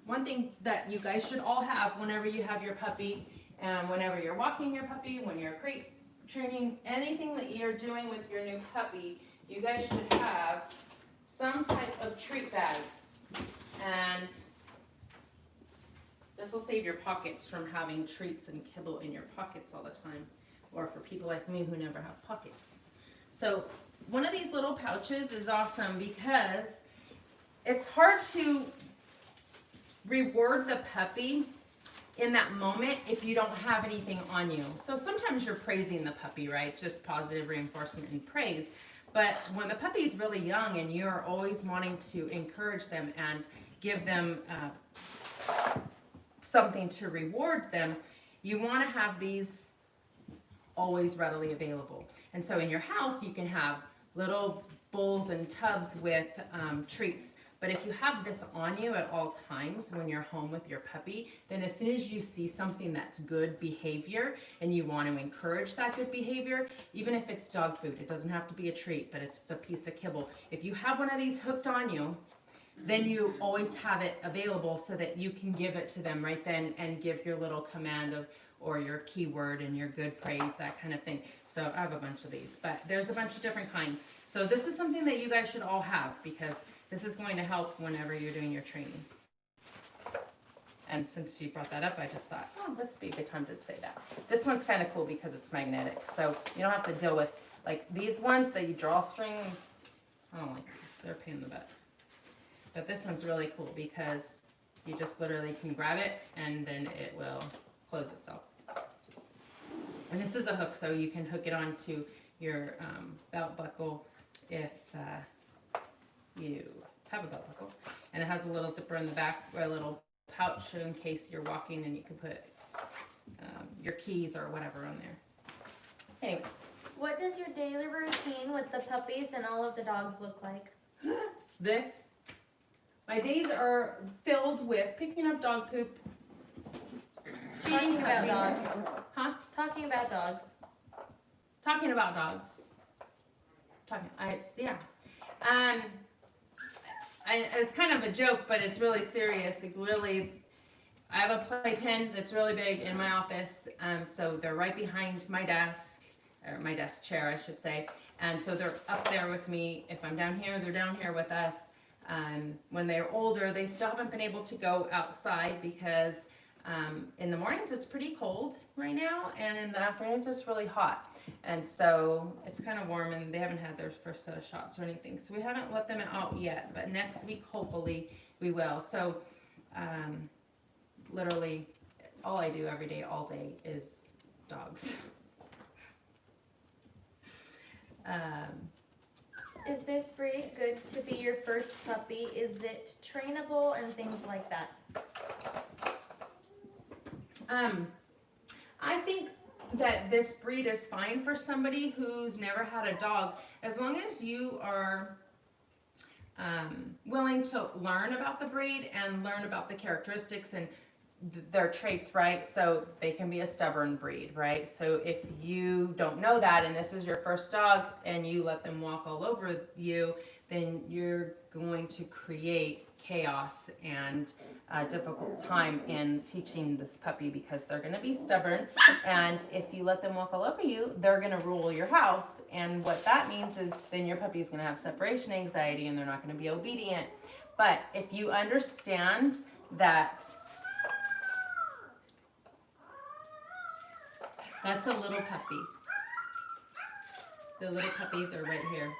one thing that you guys should all have whenever you have your puppy, and whenever you're walking your puppy, when you're crate training, anything that you're doing with your new puppy, you guys should have some type of treat bag. And this will save your pockets from having treats and kibble in your pockets all the time, or for people like me who never have pockets. So one of these little pouches is awesome, because it's hard to reward the puppy in that moment if you don't have anything on you. So sometimes you're praising the puppy, right? It's just positive reinforcement and praise. But when the puppy's really young and you're always wanting to encourage them and give them something to reward them, you want to have these always readily available. And so in your house, you can have little bowls and tubs with treats. But if you have this on you at all times when you're home with your puppy, then as soon as you see something that's good behavior and you want to encourage that good behavior, even if it's dog food, it doesn't have to be a treat, but if it's a piece of kibble, if you have one of these hooked on you, then you always have it available so that you can give it to them right then and give your little command of, or your keyword and your good praise, that kind of thing. So I have a bunch of these, but there's a bunch of different kinds. So this is something that you guys should all have because this is going to help whenever you're doing your training. And since you brought that up, I just thought, oh, this would be a good time to say that. This one's kind of cool because it's magnetic. So you don't have to deal with, like these ones that you drawstring, I don't like these. They're a pain in the butt. But this one's really cool because you just literally can grab it and then it will close itself. And this is a hook, so you can hook it onto your belt buckle if you have a belt buckle. And it has a little zipper in the back or a little pouch in case you're walking and you can put your keys or whatever on there. Anyways. What does your daily routine with the puppies and all of the dogs look like? My days are filled with picking up dog poop, Talking about dogs. Huh? Talking about dogs. Talking about dogs. It's kind of a joke, but it's really serious. I have a playpen that's really big in my office, so they're right behind my desk, or my desk chair, I should say. And so they're up there with me. If I'm down here, they're down here with us. When they're older, they still haven't been able to go outside because in the mornings it's pretty cold right now, and in the afternoons it's really hot. And so it's kind of warm, and they haven't had their first set of shots or anything. So we haven't let them out yet, but next week hopefully we will. So literally all I do every day, all day, is dogs. Is this breed good to be your first puppy? Is it trainable and things like that? I think that this breed is fine for somebody who's never had a dog, as long as you are willing to learn about the breed and learn about the characteristics and their traits, right? So they can be a stubborn breed, right? So if you don't know that and this is your first dog and you let them walk all over you, then you're going to create chaos and a difficult time in teaching this puppy because they're going to be stubborn, and if you let them walk all over you, they're going to rule your house, and what that means is then your puppy is going to have separation anxiety and they're not going to be obedient. But if you understand that that's a little puppy. The little puppies are right here.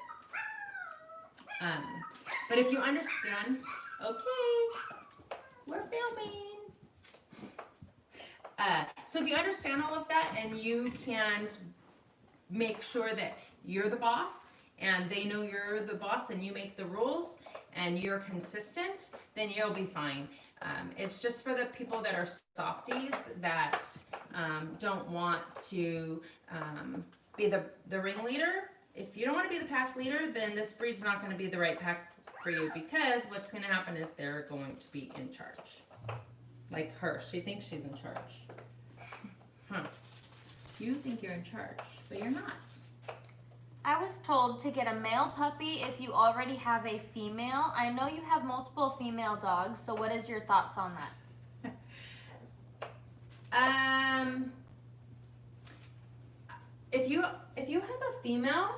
But if you understand, okay, we're filming. So if you understand all of that and you can make sure that you're the boss and they know you're the boss and you make the rules and you're consistent, then you'll be fine. It's just for the people that are softies that don't want to be the ringleader. If you don't want to be the pack leader, then this breed's not going to be the right pack for you, because what's going to happen is they're going to be in charge. Like her, she thinks she's in charge. Huh. You think you're in charge, but you're not. I was told to get a male puppy if you already have a female. I know you have multiple female dogs, so what is your thoughts on that? If you have a female,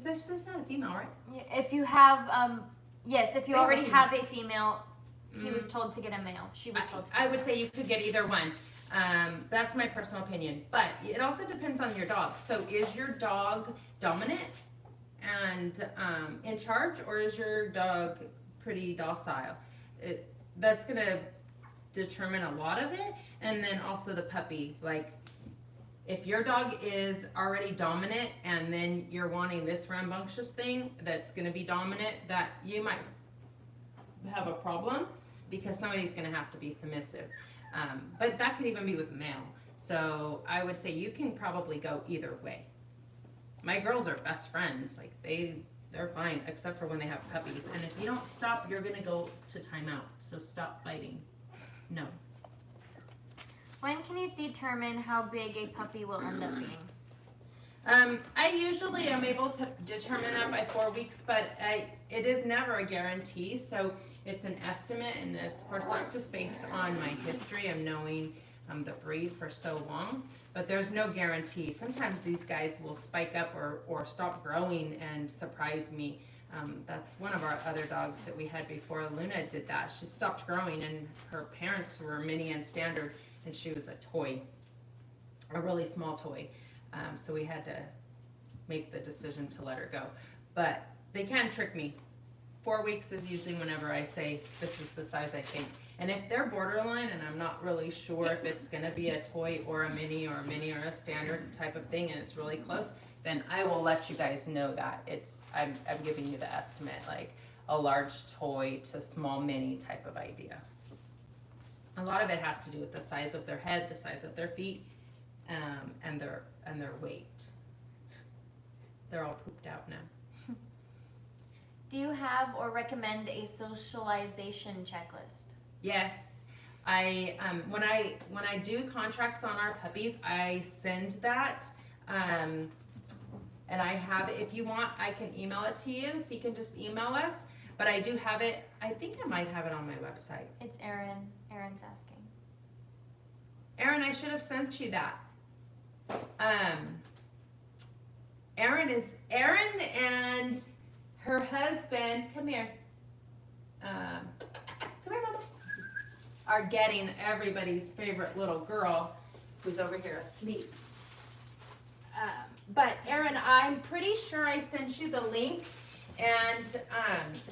this is not a female, right? If you have, yes, if you I have a already female. have a female, he was told to get a male. She was told to get I would say you could get either one. That's my personal opinion, but it also depends on your dog. So is your dog dominant and in charge, or is your dog pretty docile. That's gonna determine a lot of it, and then also the puppy. Like, if your dog is already dominant and then you're wanting this rambunctious thing that's gonna be dominant, that you might have a problem because somebody's gonna have to be submissive. But that could even be with male. So I would say you can probably go either way. My girls are best friends. Like, they're fine, except for when they have puppies. And if you don't stop, you're gonna go to timeout. So stop fighting. No. When can you determine how big a puppy will end up being? I usually am able to determine that by 4 weeks, but it is never a guarantee. So it's an estimate, and of course that's just based on my history of knowing the breed for so long. But there's no guarantee. Sometimes these guys will spike up or stop growing and surprise me. That's one of our other dogs that we had before. Luna did that. She stopped growing, and her parents were mini and standard, and she was a toy, a really small toy. So we had to make the decision to let her go. But they can trick me. 4 weeks is usually whenever I say this is the size I think. And if they're borderline and I'm not really sure if it's gonna be a toy or a mini or a standard type of thing and it's really close, then I will let you guys know that I'm giving you the estimate, like a large toy to small mini type of idea. A lot of it has to do with the size of their head, the size of their feet, and their weight. They're all pooped out now. Do you have or recommend a socialization checklist? Yes, I when I do contracts on our puppies, I send that, and I have it. If you want, I can email it to you, so you can just email us. But I do have it. I think I might have it on my website. It's Erin. Erin's asking. Erin, I should have sent you that. Erin and her husband. Come here. Come here, Mama. Are getting everybody's favorite little girl, who's over here asleep. But Erin, I'm pretty sure I sent you the link, and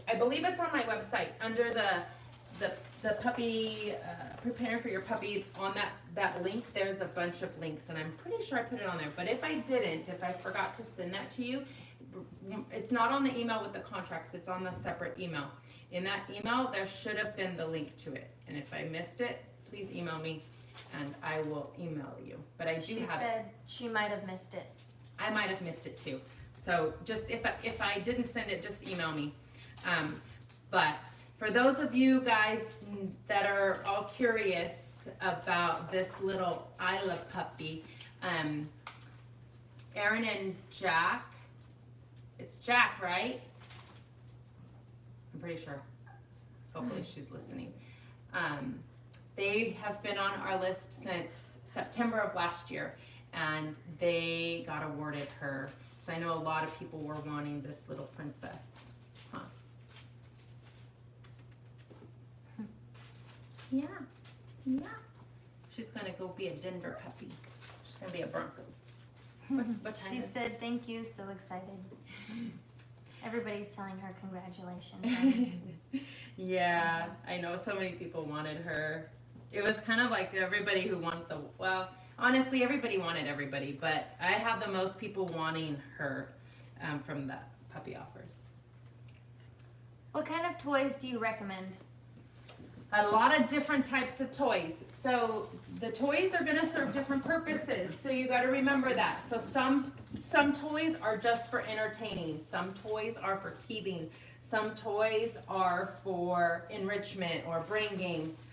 I believe it's on my website under the puppy, preparing for your puppy. On that link, there's a bunch of links, and I'm pretty sure I put it on there. But if I didn't, if I forgot to send that to you, it's not on the email with the contracts. It's on the separate email. In that email, there should have been the link to it. And if I missed it, please email me, and I will email you. But I do have it. She said she might have missed it. I might have missed it too. So just if I didn't send it, just email me. But for those of you guys that are all curious about this little Isla puppy, Erin and Jack, it's Jack, right? I'm pretty sure. Hopefully she's listening. They have been on our list since September of last year, and they got awarded her. So I know a lot of people were wanting this little princess. Huh. Yeah. She's gonna go be a Denver puppy. She's gonna be a Bronco. What time She is it? said thank you, so excited. Everybody's telling her congratulations. Yeah, I know so many people wanted her. It was kind of like everybody who wanted honestly, everybody wanted everybody, but I had the most people wanting her from the puppy offers. What kind of toys do you recommend? A lot of different types of toys. So the toys are gonna serve different purposes. So you gotta remember that. So some toys are just for entertaining. Some toys are for teething. Some toys are for enrichment or brain games.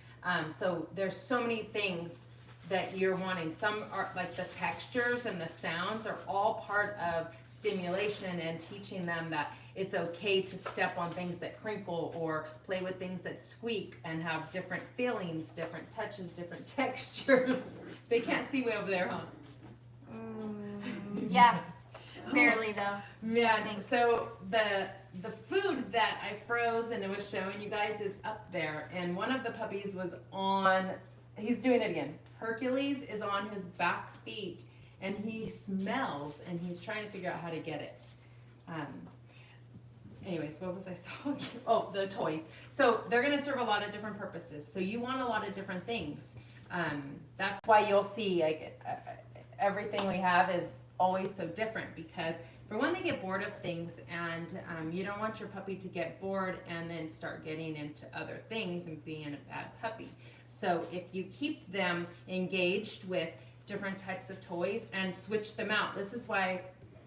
So there's so many things that you're wanting. Some are like the textures and the sounds are all part of stimulation and teaching them that it's okay to step on things that crinkle or play with things that squeak and have different feelings, different touches, different textures. They can't see way over there, huh? Yeah, barely though. Yeah, so the food that I froze and it was showing you guys is up there. And one of the puppies was on, he's doing it again. Hercules is on his back feet and he smells and he's trying to figure out how to get it. anyways, what was I saying? Oh, the toys. So they're gonna serve a lot of different purposes. So you want a lot of different things. That's why you'll see like everything we have is always so different, because for one, they get bored of things, and you don't want your puppy to get bored and then start getting into other things and being a bad puppy. So if you keep them engaged with different types of toys and switch them out, this is why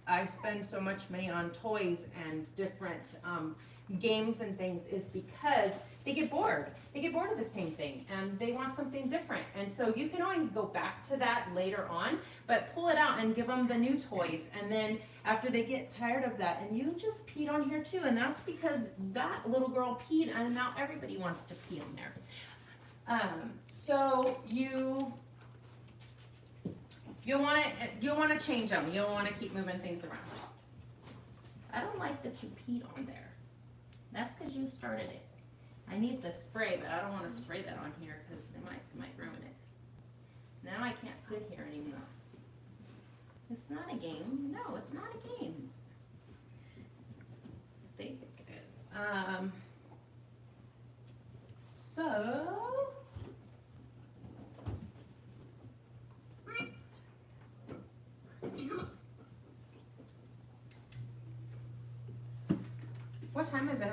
I spend so much money on toys and different games and things, is because they get bored. They get bored of the same thing and they want something different. And so you can always go back to that later on, but pull it out and give them the new toys. And then after they get tired of that, and you just peed on here too, and that's because that little girl peed and now everybody wants to pee on there. So you'll want to change them. You'll want to keep moving things around. I don't like that you peed on there. That's because you started it. I need the spray, but I don't want to spray that on here because it might ruin it. Now I can't sit here anymore. It's not a game. No, it's not a game. I think it is. So. What time is it?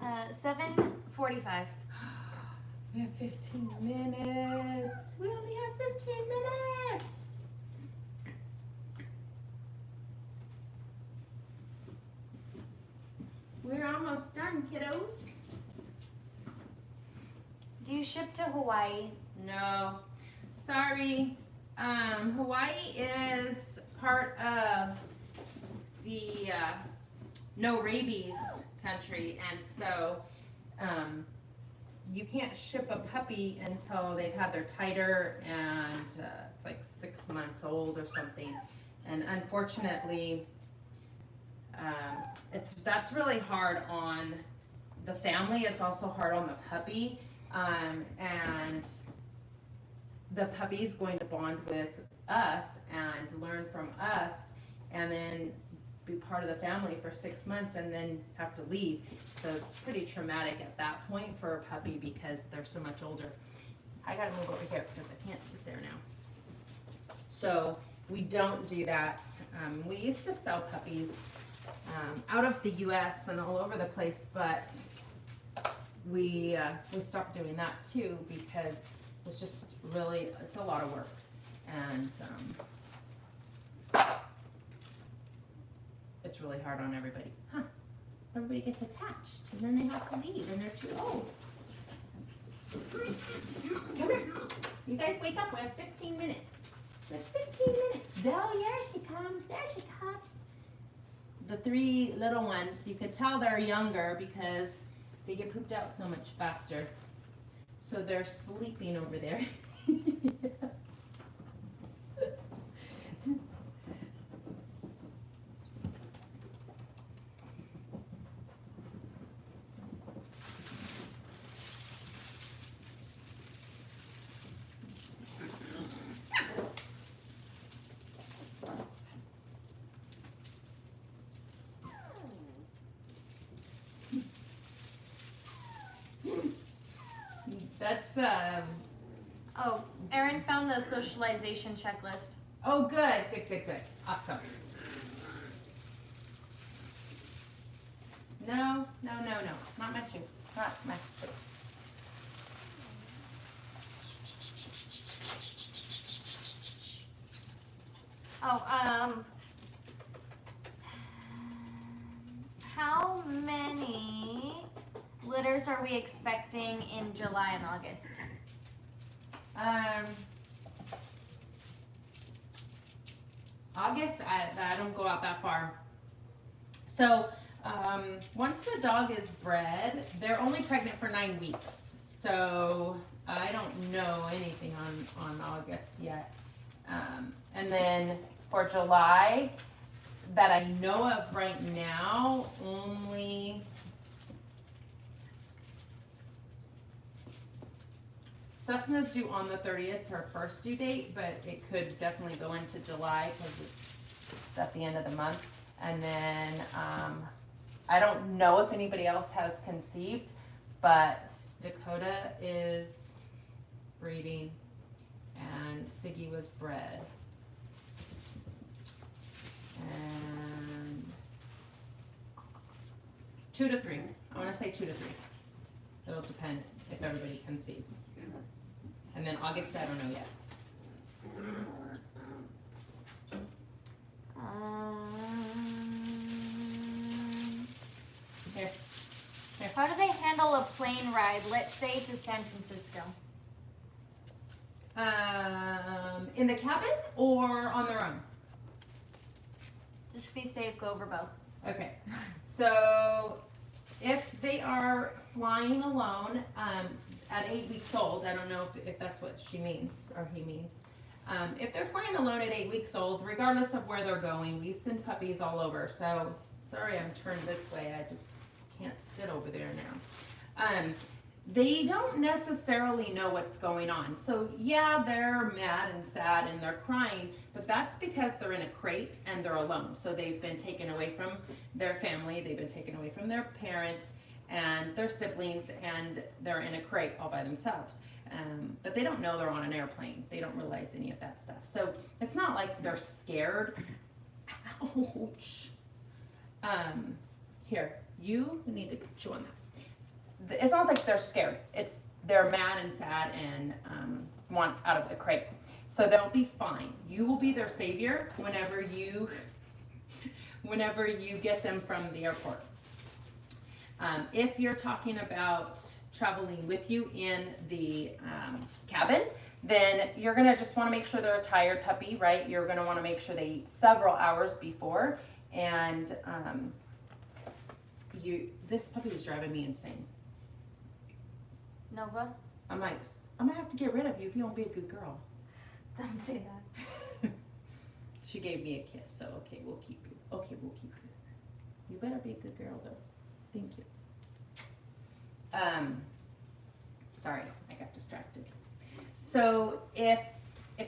7:45. We have 15 minutes. We only have 15 minutes. We're almost done, kiddos. Do you ship to Hawaii? No, sorry. Hawaii is part of the no rabies country, and so you can't ship a puppy until they've had their titer and it's like 6 months old or something. And unfortunately, that's really hard on the family. It's also hard on the puppy, and the puppy's going to bond with us and learn from us, and then be part of the family for 6 months and then have to leave. So it's pretty traumatic at that point for a puppy because they're so much older. I gotta move over here because I can't sit there now. So we don't do that. We used to sell puppies out of the US and all over the place, but we stopped doing that too because it's just really, it's a lot of work. And it's really hard on everybody. Huh. Everybody gets attached and then they have to leave and they're too old. Come here. You guys wake up. We have 15 minutes. We have 15 minutes. Oh, here she comes. There she comes. The 3 little ones, you could tell they're younger because they get pooped out so much faster. So they're sleeping over there. That's Oh, Erin found the socialization checklist. oh, good, awesome. No, not my shoes, not my shoes. Oh, how many litters are we expecting in July and August? August, I don't go out that far. So, once the dog is bred, they're only pregnant for 9 weeks. So, I don't know anything on August yet. And then for July, that I know of right now, only Cessna's due on the 30th, her first due date, but it could definitely go into July because it's at the end of the month. And then I don't know if anybody else has conceived, but Dakota is breeding and Siggy was bred. And 2 to 3. I want to say 2 to 3. It'll depend if everybody conceives. And then August, I don't know yet. Here. How do they handle a plane ride, let's say to San Francisco? In the cabin or on their own? Just to be safe, go over both. Okay. So if they are flying alone at 8 weeks old, I don't know if that's what she means or he means. If they're flying alone at 8 weeks old, regardless of where they're going, we send puppies all over. So sorry, I'm turned this way. I just can't sit over there now. They don't necessarily know what's going on. So yeah, they're mad and sad and they're crying, but that's because they're in a crate and they're alone. So they've been taken away from their family, they've been taken away from their parents and their siblings, and they're in a crate all by themselves. But they don't know they're on an airplane. They don't realize any of that stuff. So it's not like they're scared. Ouch. Here, you need to chew on that. It's not like they're scared. It's they're mad and sad and want out of the crate. So they'll be fine. You will be their savior whenever you get them from the airport. If you're talking about traveling with you in the cabin, then you're gonna just want to make sure they're a tired puppy, right? You're gonna want to make sure they eat several hours before, and this puppy is driving me insane. Nova, I'm gonna have to get rid of you if you don't be a good girl. don't say that. She gave me a kiss, so okay, we'll keep you. Okay, we'll keep you. You better be a good girl though. Thank you. Sorry, I got distracted. So if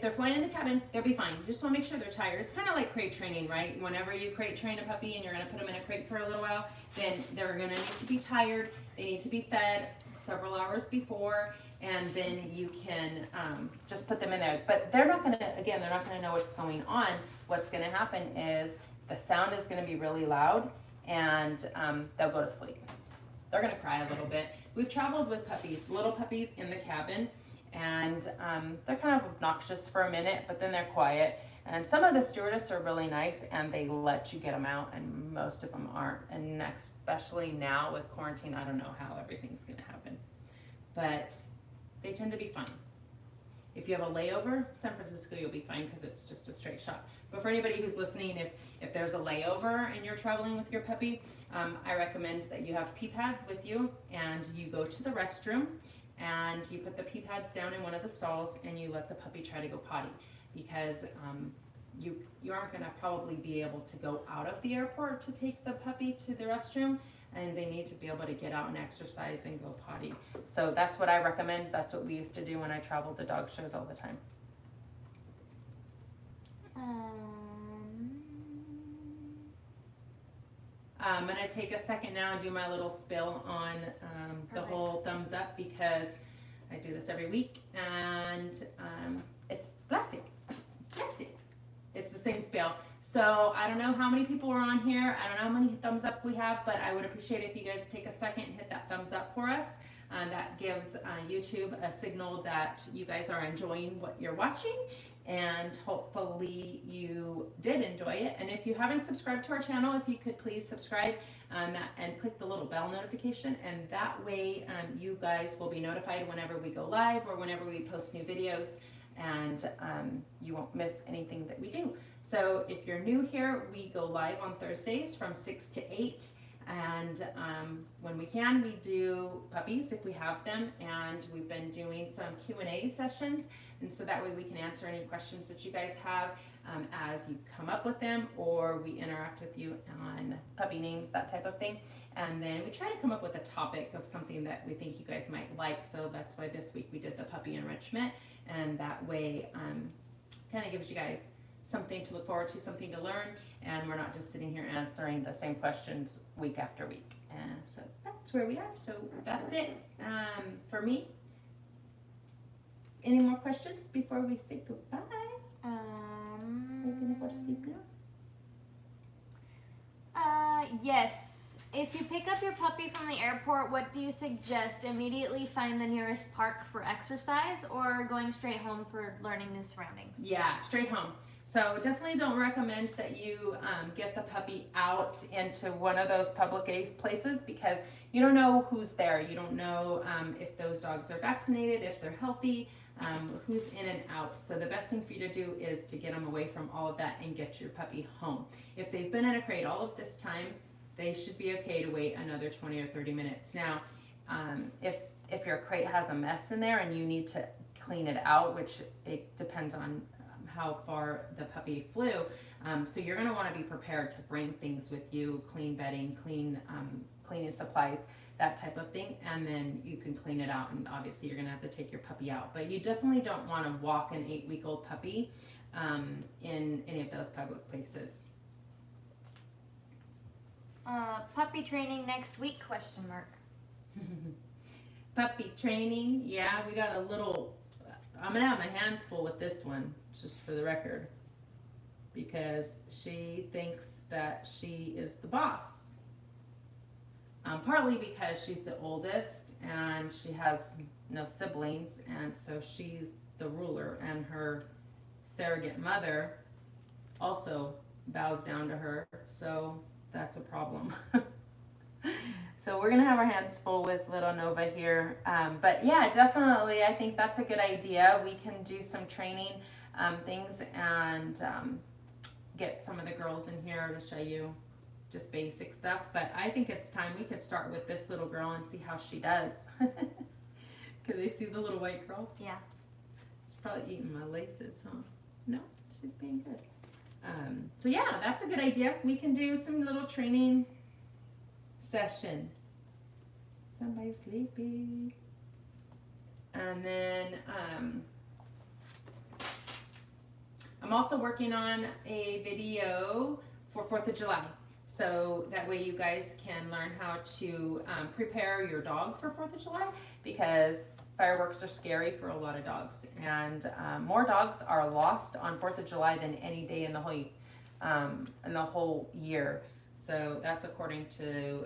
they're flying in the cabin, they'll be fine. You just want to make sure they're tired. It's kind of like crate training, right? Whenever you crate train a puppy and you're going to put them in a crate for a little while, then they're going to need to be tired. They need to be fed several hours before, and then you can just put them in there. But they're not going to, again, they're not going to know what's going on. What's going to happen is the sound is going to be really loud, and they'll go to sleep. They're going to cry a little bit. We've traveled with puppies, little puppies in the cabin, and they're kind of obnoxious for a minute, but then they're quiet. And some of the stewardess are really nice, and they let you get them out, and most of them aren't. And especially now with quarantine, I don't know how everything's going to happen. But they tend to be fine. If you have a layover, San Francisco, you'll be fine because it's just a straight shot. But for anybody who's listening, if there's a layover and you're traveling with your puppy, I recommend that you have pee pads with you, and you go to the restroom and you put the pee pads down in one of the stalls and you let the puppy try to go potty, because you aren't going to probably be able to go out of the airport to take the puppy to the restroom, and they need to be able to get out and exercise and go potty. So that's what I recommend. That's what we used to do when I traveled to dog shows all the time. I'm going to take a second now and do my little spill on the whole thumbs up, because I do this every week, and it's, bless you, it's the same spill. So I don't know how many people are on here, I don't know how many thumbs up we have, but I would appreciate it if you guys take a second and hit that thumbs up for us. That gives YouTube a signal that you guys are enjoying what you're watching, and hopefully you did enjoy it. And if you haven't subscribed to our channel, if you could please subscribe and click the little bell notification, and that way you guys will be notified whenever we go live or whenever we post new videos, and you won't miss anything that we do. So if you're new here, we go live on Thursdays from 6 to 8. And when we can, we do puppies if we have them, and we've been doing some Q&A sessions, and so that way we can answer any questions that you guys have as you come up with them, or we interact with you on puppy names, that type of thing. And then we try to come up with a topic of something that we think you guys might like, so that's why this week we did the puppy enrichment, and that way kind of gives you guys something to look forward to, something to learn, and we're not just sitting here answering the same questions week after week. And so that's where we are. So that's it for me. Any more questions before we say goodbye? We're gonna go to sleep now. Yes. If you pick up your puppy from the airport, what do you suggest? Immediately find the nearest park for exercise or going straight home for learning new surroundings? Yeah, straight home. So definitely don't recommend that you get the puppy out into one of those public places because you don't know who's there. You don't know if those dogs are vaccinated, if they're healthy, who's in and out. So the best thing for you to do is to get them away from all of that and get your puppy home. If they've been in a crate all of this time, they should be okay to wait another 20 or 30 minutes. Now, if your crate has a mess in there and you need to clean it out, which it depends on how far the puppy flew, so you're going to want to be prepared to bring things with you, clean bedding, cleaning supplies, that type of thing, and then you can clean it out, and obviously you're going to have to take your puppy out. But you definitely don't want to walk an 8-week-old puppy in any of those public places. Puppy training next week, question mark. Puppy training, yeah, we got a little, I'm gonna have my hands full with this one, just for the record, because she thinks that she is the boss. Partly because she's the oldest and she has no siblings, and so she's the ruler, and her surrogate mother also bows down to her, so that's a problem. So we're gonna have our hands full with little Nova here. But yeah, definitely, I think that's a good idea. We can do some training things and get some of the girls in here to show you just basic stuff. But I think it's time we could start with this little girl and see how she does. Can they see the little white girl? Yeah. She's probably eating my laces, huh? No, she's being good. So yeah, that's a good idea. We can do some little training session. Somebody's sleepy. And then I'm also working on a video for 4th of July. So that way you guys can learn how to prepare your dog for 4th of July, because fireworks are scary for a lot of dogs, and more dogs are lost on 4th of July than any day in the whole year. So that's according to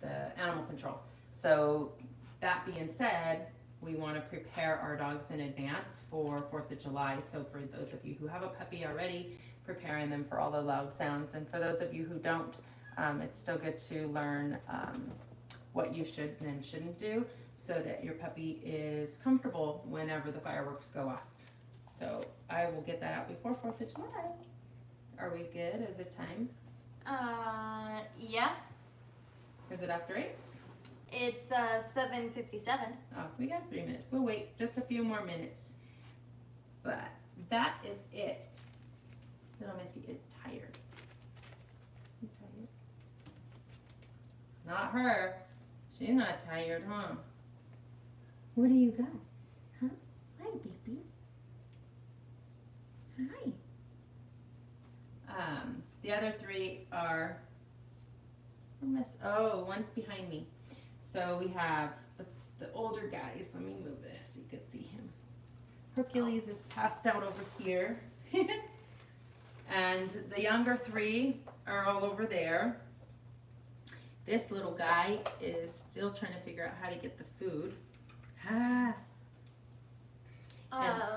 the animal control. So that being said, we want to prepare our dogs in advance for 4th of July. So for those of you who have a puppy already, preparing them for all the loud sounds. And for those of you who don't, it's still good to learn what you should and shouldn't do, so that your puppy is comfortable whenever the fireworks go off. So I will get that out before 4th of July. Are we good? Is it time? Yeah. Is it after 8? It's 7:57. Oh, we got 3 minutes. We'll wait just a few more minutes. But that is it. Little Missy is tired. You tired? Not her. She's not tired, huh? What do you got? Huh? Hi, baby. Hi. The other 3 are, oh, one's behind me. So we have the older guys. Let me move this so you can see him. Hercules is passed out over here. And the younger 3 are all over there. This little guy is still trying to figure out how to get the food. And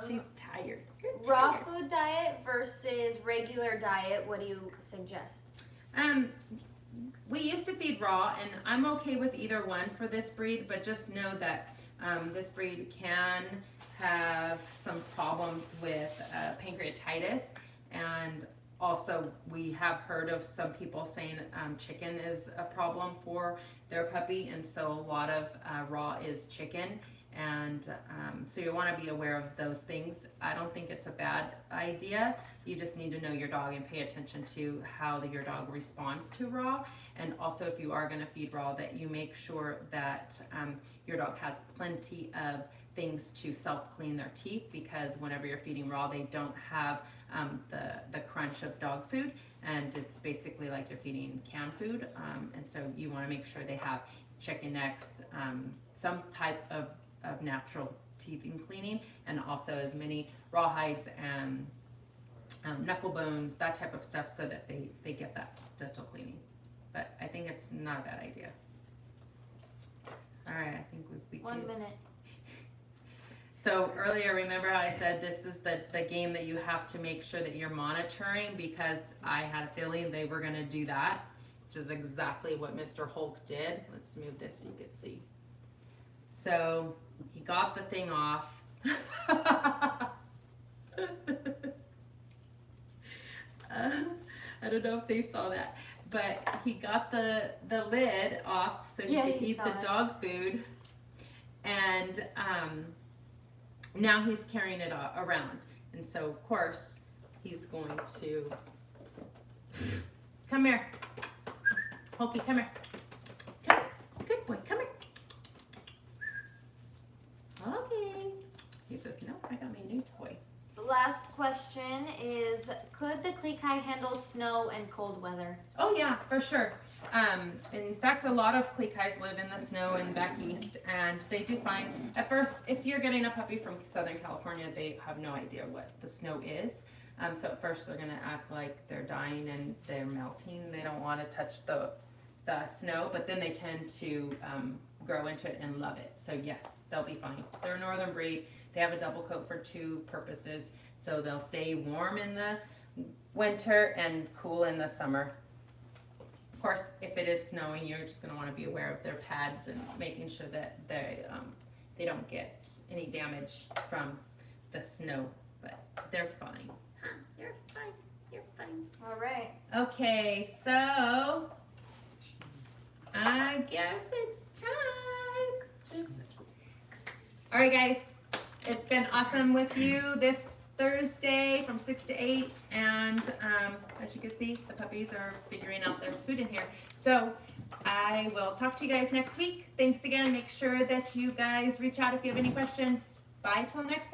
she's tired. Raw food diet versus regular diet, what do you suggest? We used to feed raw, and I'm okay with either one for this breed, but just know that this breed can have some problems with pancreatitis, and also we have heard of some people saying chicken is a problem for their puppy, and so a lot of raw is chicken. And so you want to be aware of those things. I don't think it's a bad idea. You just need to know your dog and pay attention to how your dog responds to raw. And also, if you are going to feed raw, that you make sure that your dog has plenty of things to self-clean their teeth, because whenever you're feeding raw, they don't have the crunch of dog food, and it's basically like you're feeding canned food, and so you want to make sure they have chicken necks, some type of natural teeth cleaning, and also as many rawhides and knuckle bones, that type of stuff, so that they get that dental cleaning. But I think it's not a bad idea. All right, I think we 1 minute. So earlier, remember how I said this is the game that you have to make sure that you're monitoring, because I had a feeling they were going to do that, which is exactly what Mr. Hulk did. Let's move this so you can see. So he got the thing off. I don't know if they saw that, but he got the lid off so he could eat the dog food, and now he's carrying it around, and so of course he's going to come here, Hulky, come here, come, good boy, come here. Okay, he says no, I got my new toy. Last question is, could the Klee Kai handle snow and cold weather? Oh yeah, for sure. In fact, a lot of Klee Kais live in the snow and back east, and they do fine. At first, if you're getting a puppy from Southern California, they have no idea what the snow is. So at first, they're gonna act like they're dying and they're melting. They don't want to touch the snow, but then they tend to grow into it and love it. So yes, they'll be fine. They're a northern breed. They have a double coat for 2 purposes, so they'll stay warm in the winter and cool in the summer. Of course, if it is snowing, you're just going to want to be aware of their pads and making sure that they don't get any damage from the snow, but they're fine. Huh? You're fine. You're fine. All right. Okay, so I guess it's time. All right, guys. It's been awesome with you this Thursday from 6 to 8, and as you can see, the puppies are figuring out their food in here. So I will talk to you guys next week. Thanks again. Make sure that you guys reach out if you have any questions. Bye till next time.